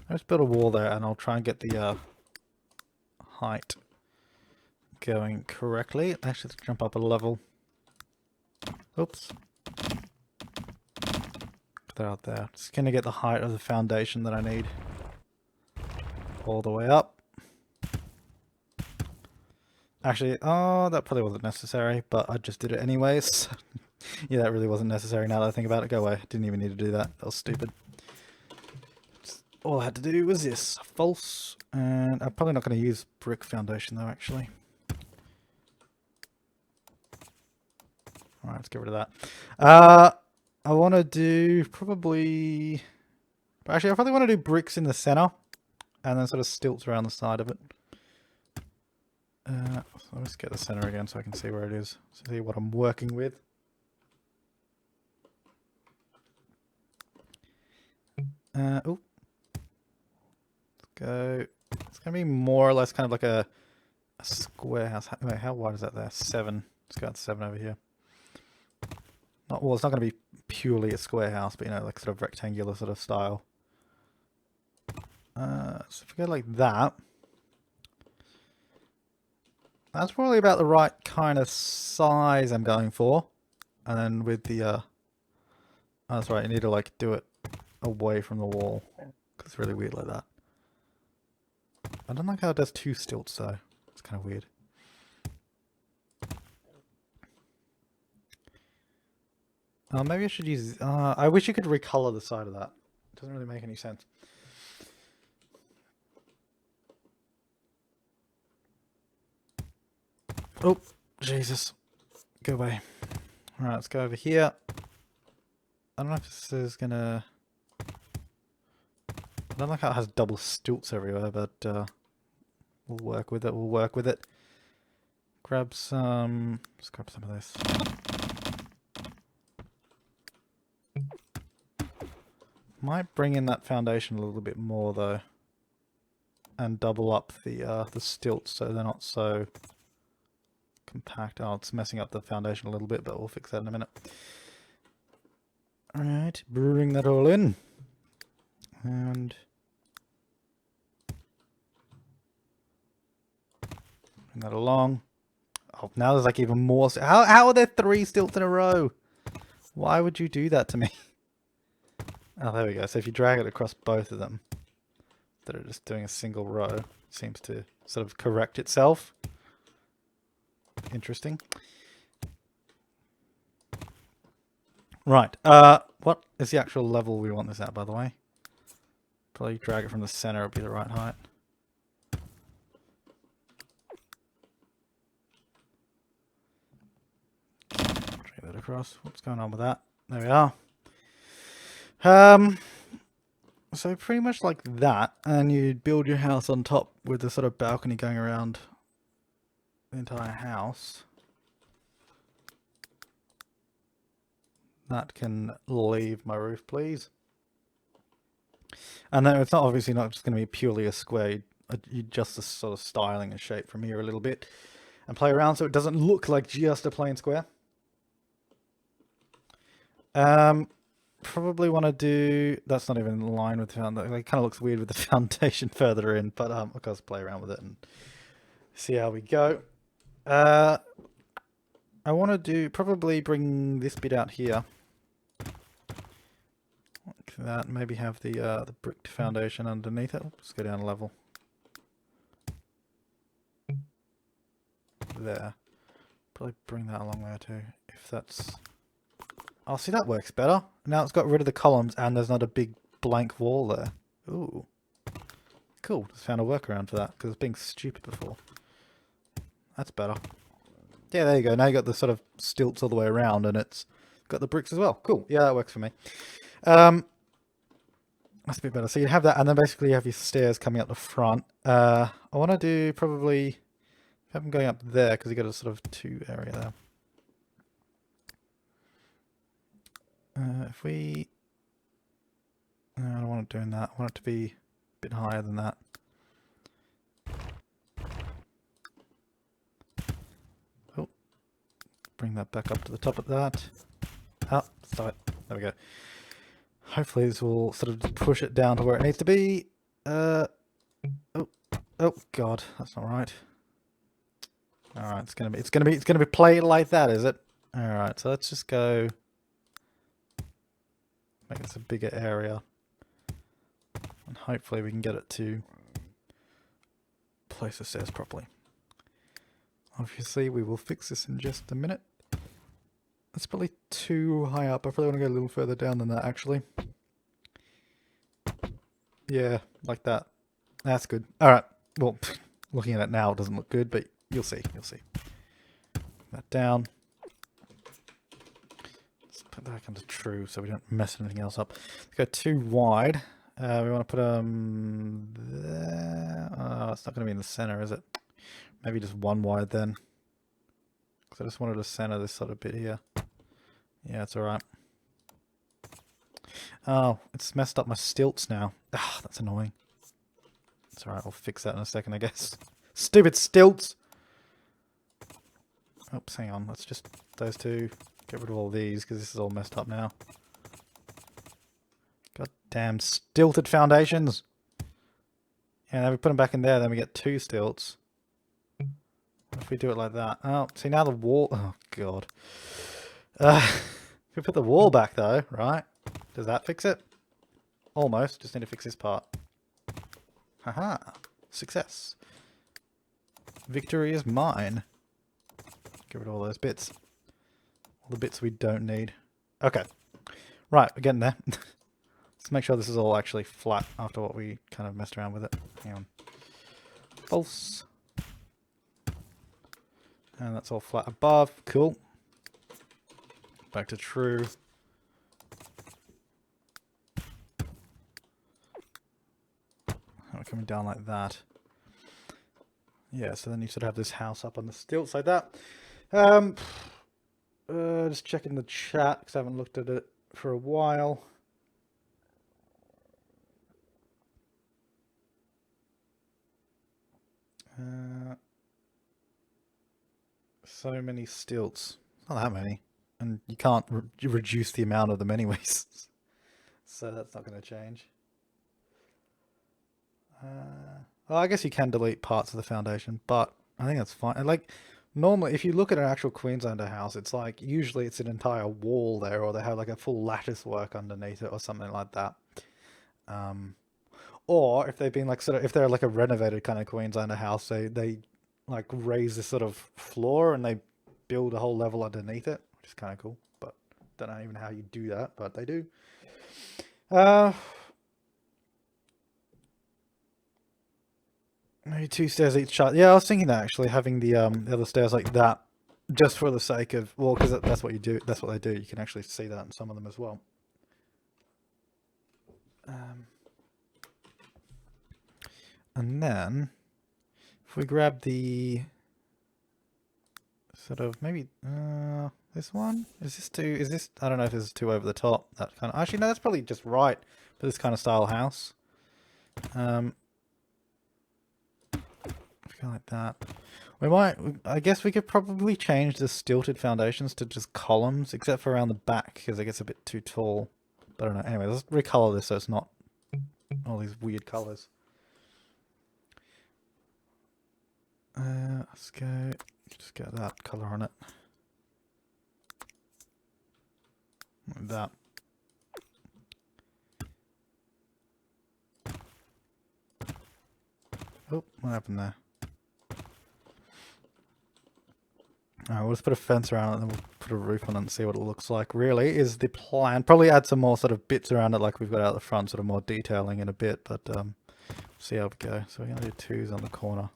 S1: Let's build a wall there, and I'll try and get the height going correctly. Actually, let's jump up a level. Oops. Put that out there. Just gonna get the height of the foundation that I need all the way up. Actually, oh, that probably wasn't necessary, but I just did it anyways. Yeah, that really wasn't necessary now that I think about it. Go away. Didn't even need to do that. That was stupid. All I had to do was this. False. And I'm probably not going to use brick foundation though, actually. Alright, let's get rid of that. I want to do probably... Actually, I probably want to do bricks in the center. And then sort of stilts around the side of it. So let's get the center again so I can see where it is. See what I'm working with. Oh, let's go. It's gonna be more or less kind of like a square house. Wait, how wide is that there? 7. Let's go out to 7 over here. Not well. It's not gonna be purely a square house, but you know, like sort of rectangular sort of style. So if we go like that, that's probably about the right kind of size I'm going for. And then with the oh, that's right. You need to like do it away from the wall because it's really weird like that. I don't like how it does 2 stilts though. It's kind of weird. Maybe I should use. I wish you could recolor the side of that. It doesn't really make any sense. Oh, Jesus. Go away. Alright, let's go over here. I don't know if this is gonna... I don't like how it has double stilts everywhere, but we'll work with it, we'll work with it. Grab some... Let's grab some of this. Might bring in that foundation a little bit more though. And double up the stilts so they're not so compact. Oh, it's messing up the foundation a little bit, but we'll fix that in a minute. Alright, bring that all in. And bring that along. Oh, now there's like even more. How are there 3 stilts in a row? Why would you do that to me? Oh, there we go. So if you drag it across both of them, that are just doing a single row, it seems to sort of correct itself. Interesting. Right. What is the actual level we want this at, by the way? Probably drag it from the center, it'll be the right height. Drag that across. What's going on with that? There we are. So pretty much like that, and you build your house on top with the sort of balcony going around the entire house. That can leave my roof, please. And then it's not obviously not just going to be purely a square. You just a sort of styling and shape from here a little bit, and play around so it doesn't look like just a plain square. Probably want to do. That's not even in line with the foundation. It kind of looks weird with the foundation further in, but of course play around with it and see how we go. I want to do probably bring this bit out here. Like that. Maybe have the bricked foundation underneath it. Let's go down a level. There. Probably bring that along there too. If that's. Oh, see, that works better. Now it's got rid of the columns and there's not a big blank wall there. Ooh. Cool. Just found a workaround for that because it's being stupid before. That's better. Yeah, there you go. Now you got the sort of stilts all the way around and it's got the bricks as well. Cool. Yeah, that works for me. That's a bit better. So you have that and then basically you have your stairs coming up the front. I want to do probably have them going up there because you got a sort of 2 area there. If we... No, I don't want it doing that. I want it to be a bit higher than that. Oh. Bring that back up to the top of that. Oh, stop it. There we go. Hopefully this will sort of push it down to where it needs to be. Oh god, that's not right. Alright, it's gonna be played like that, is it? Alright, so let's just go make this a bigger area. And hopefully we can get it to place the stairs properly. Obviously we will fix this in just a minute. That's probably too high up. I probably want to go a little further down than that actually. Yeah, like that. That's good. Alright, well, looking at it now it doesn't look good, but you'll see, you'll see. That down. Let's put that into true so we don't mess anything else up. Let's go too wide. We want to put them there. Oh, it's not going to be in the center, is it? Maybe just 1 wide then. Because I just wanted to center this sort of bit here. Yeah, it's alright. Oh, it's messed up my stilts now. Ah, that's annoying. It's alright, I'll fix that in a second, I guess. Stupid stilts! Oops, hang on. Let's just... those two. Get rid of all these, because this is all messed up now. God damn stilted foundations! And then we put them back in there, then we get 2 stilts. What if we do it like that? Oh, see now the wall... oh, God. If we put the wall back, though, right? Does that fix it? Almost. Just need to fix this part. Haha. Success. Victory is mine. Get rid of all those bits. All the bits we don't need. Okay. Right, we're getting there. Let's make sure this is all actually flat after what we kind of messed around with it. Hang on. False. And that's all flat above. Cool. Back to true. We're coming down like that. Yeah, so then you sort of have this house up on the stilts like that. Just checking the chat because I haven't looked at it for a while. So many stilts. Not that many. And you can't reduce the amount of them anyways. So that's not going to change. Well, I guess you can delete parts of the foundation, but I think that's fine. And like, normally, if you look at an actual Queenslander house, it's like, usually it's an entire wall there, or they have like a full lattice work underneath it, or something like that. Or if they've been like, sort of, if they're like a renovated kind of Queenslander house, they like raise this sort of floor and they build a whole level underneath it, which is kind of cool, but don't know even how you do that, but they do. Maybe 2 stairs each side. Yeah, I was thinking that actually, having the other stairs like that, just for the sake of, well, because that's what you do. That's what they do. You can actually see that in some of them as well. And then, if we grab the sort of maybe this one, is this too? Is this? I don't know if this is too over the top. That kind of. Actually, no, that's probably just right for this kind of style house. Like that. We might, I guess we could probably change the stilted foundations to just columns, except for around the back, because it gets a bit too tall. But I don't know. Anyway, let's recolor this so it's not all these weird colors. Let's go, just get that color on it. Like that. Oh, what happened there? Alright, we'll just put a fence around it and then we'll put a roof on it and see what it looks like. Really is the plan. Probably add some more sort of bits around it like we've got out the front, sort of more detailing in a bit, but see how we go. So we're going to do 2s on the corner.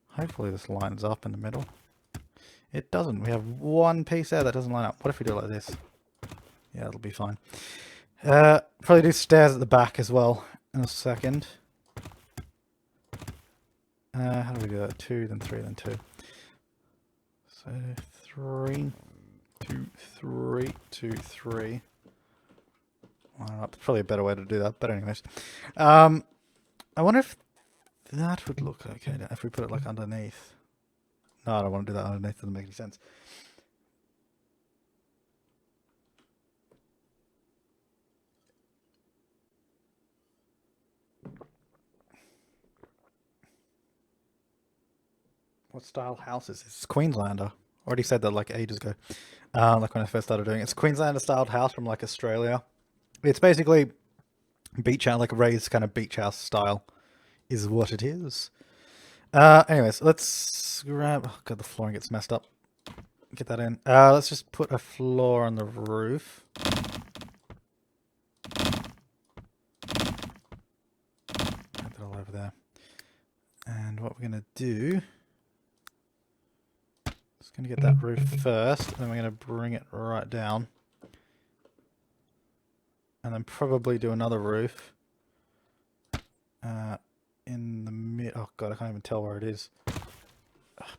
S1: Hopefully this lines up in the middle. It doesn't. We have one piece there that doesn't line up. What if we do it like this? Yeah, it'll be fine. Probably do stairs at the back as well in a second. How do we do that? 2, then 3, then 2. So 3, 2, 3, 2, 3. I don't know, probably a better way to do that, but anyways. I wonder if that would look okay if we put it like underneath. No, I don't want to do that underneath, doesn't make any sense. What style house is this? It's Queenslander. Already said that like ages ago. Like when I first started doing it. It's a Queenslander styled house from like Australia. It's basically beach house, like a raised kind of beach house style is what it is. Anyways, let's grab, oh god, the flooring gets messed up. Get that in. Let's just put a floor on the roof. Put that all over there. And what we're gonna do, just gonna get that roof first, then we're gonna bring it right down. And then probably do another roof. In the mid, oh god, I can't even tell where it is.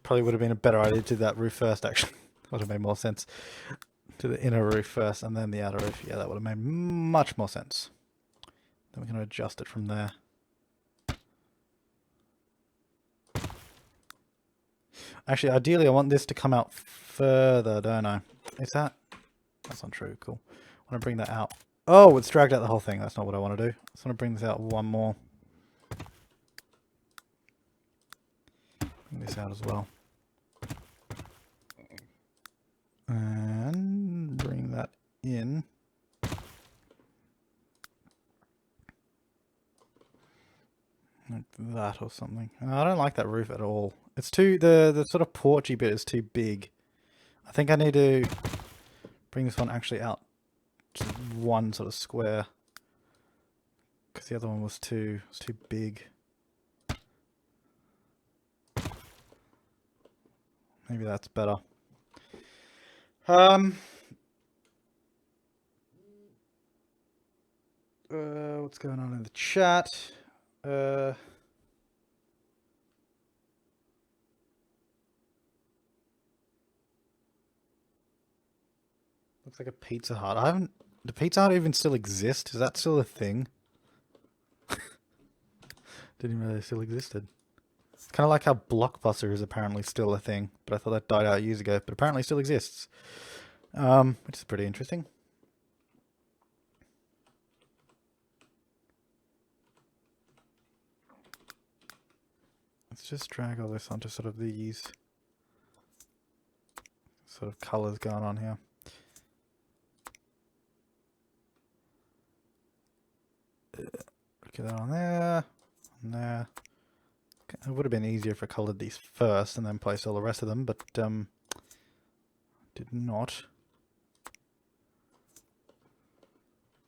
S1: Probably would have been a better idea to do that roof first, actually. Would have made more sense. to the inner roof first and then the outer roof. Yeah, that would have made much more sense. Then we can adjust it from there. Actually, ideally I want this to come out further, don't I? Is that? That's not true. Cool. I want to bring that out. Oh, it's dragged out the whole thing. That's not what I want to do. I just want to bring this out one more. Bring this out as well. And bring that in. Like that or something. I don't like that roof at all. It's too, the sort of porchy bit is too big. I think I need to bring this one actually out to one sort of square. Because the other one was too big. Maybe that's better. What's going on in the chat? Looks like a Pizza Hut. I haven't... The Pizza Hut even still exist? Is that still a thing? Didn't even know they still existed. It's kind of like how Blockbuster is apparently still a thing, but I thought that died out years ago, but apparently still exists. Which is pretty interesting. Let's just drag all this onto sort of these sort of colors going on here. Get that on there, on there. It would have been easier if I colored these first and then placed all the rest of them, but did not.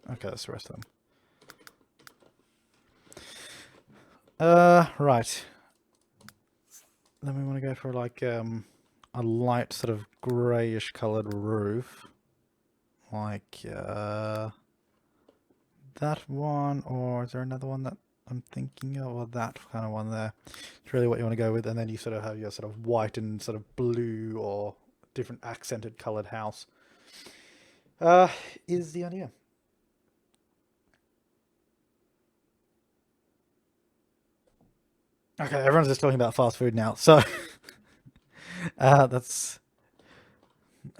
S1: Okay, that's the rest of them. Right. Then we want to go for like a light sort of greyish coloured roof. Like that one, or is there another one that I'm thinking of? Or that kind of one there. It's really what you want to go with, and then you sort of have your sort of white and sort of blue or different accented coloured house. Is the idea. Okay, everyone's just talking about fast food now, so that's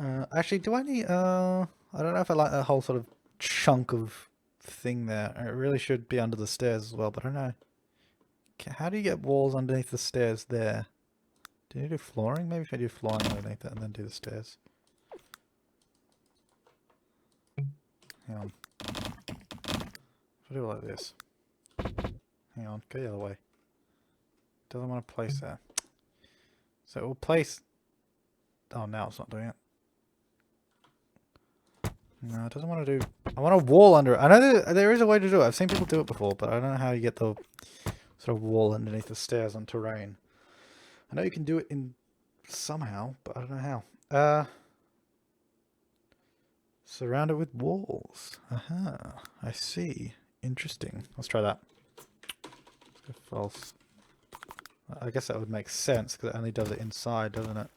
S1: actually, do I need I don't know if I like that whole sort of chunk of thing there. It really should be under the stairs as well, but I don't know. How do you get walls underneath the stairs there? Do you do flooring? Maybe if I do flooring underneath it and then do the stairs. Hang on. I'll do it like this. Hang on, go the other way. Doesn't want to place there. So it will place... Oh, now it's not doing it. No, it doesn't want to do... I want a wall under it. I know there is a way to do it. I've seen people do it before, but I don't know how you get the sort of wall underneath the stairs on terrain. I know you can do it in somehow, but I don't know how. Surround it with walls. Aha, I see. Interesting. Let's try that. Let's go false. I guess that would make sense because it only does it inside, doesn't it?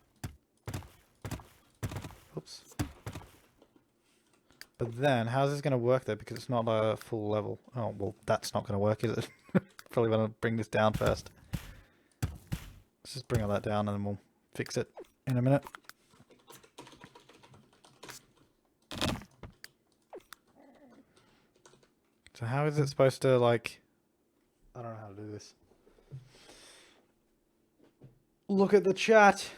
S1: Oops. But then, how's this going to work though? Because it's not a full level. Oh, well, that's not going to work, is it? Probably want to bring this down first. Let's just bring all that down and then we'll fix it in a minute. So how is it supposed to, like... I don't know how to do this. Look at the chat.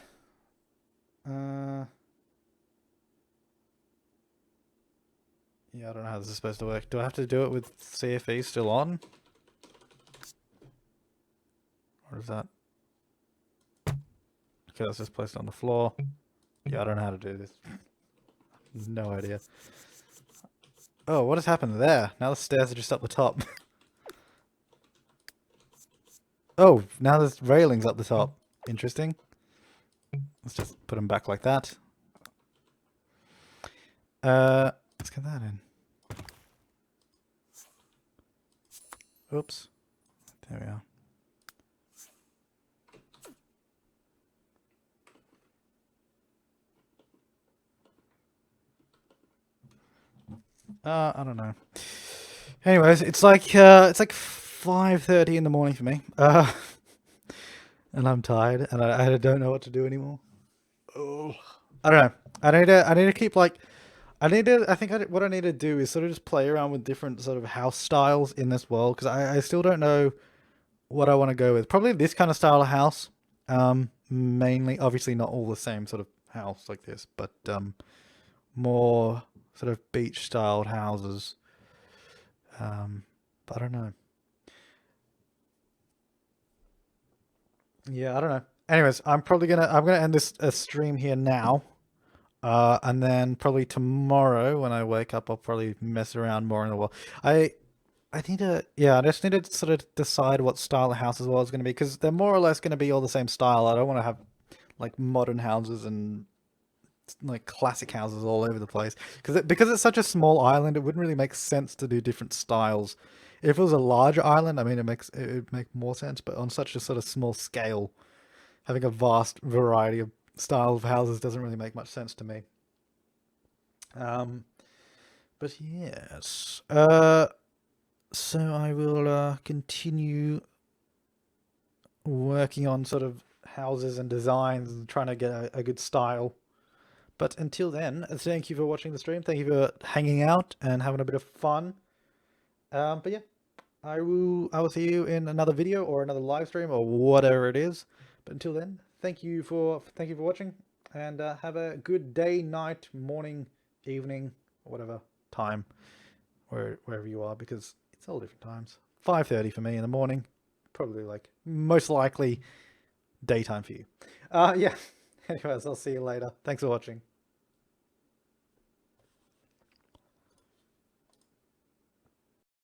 S1: Yeah, I don't know how this is supposed to work. Do I have to do it with CFE still on? Or is that... Okay, that's just placed on the floor. Yeah, I don't know how to do this. No idea. Oh, what has happened there? Now the stairs are just up the top. Oh, now there's railings up the top. Interesting. Let's just put them back like that. Let's get that in. Oops. There we are. I don't know. Anyways, it's like 5:30 in the morning for me. And I'm tired, and I don't know what to do anymore. Oh, I don't know. I need to keep like what I need to do is sort of just play around with different sort of house styles in this world because I still don't know what I want to go with. Probably this kind of style of house. Mainly, obviously not all the same sort of house like this, but more sort of beach styled houses. But I don't know. Yeah, I don't know. Anyways, I'm gonna end this stream here now. And then probably tomorrow when I wake up, I'll probably mess around more in the world. I I just need to sort of decide what style of house as well is going to be because they're more or less going to be all the same style. I don't want to have like modern houses and like classic houses all over the place because it's such a small island. It wouldn't really make sense to do different styles. If it was a larger island, I mean, it would make more sense. But on such a sort of small scale, having a vast variety of style of houses doesn't really make much sense to me. Um, but yes. So I will continue working on sort of houses and designs and trying to get a good style. But until then, thank you for watching the stream. Thank you for hanging out and having a bit of fun. But yeah, I will see you in another video or another live stream or whatever it is. But until then, thank you for watching and have a good day, night, morning, evening, whatever time wherever you are because it's all different times. 5:30 for me in the morning, probably like most likely daytime for you. Yeah. Anyways, I'll see you later. Thanks for watching.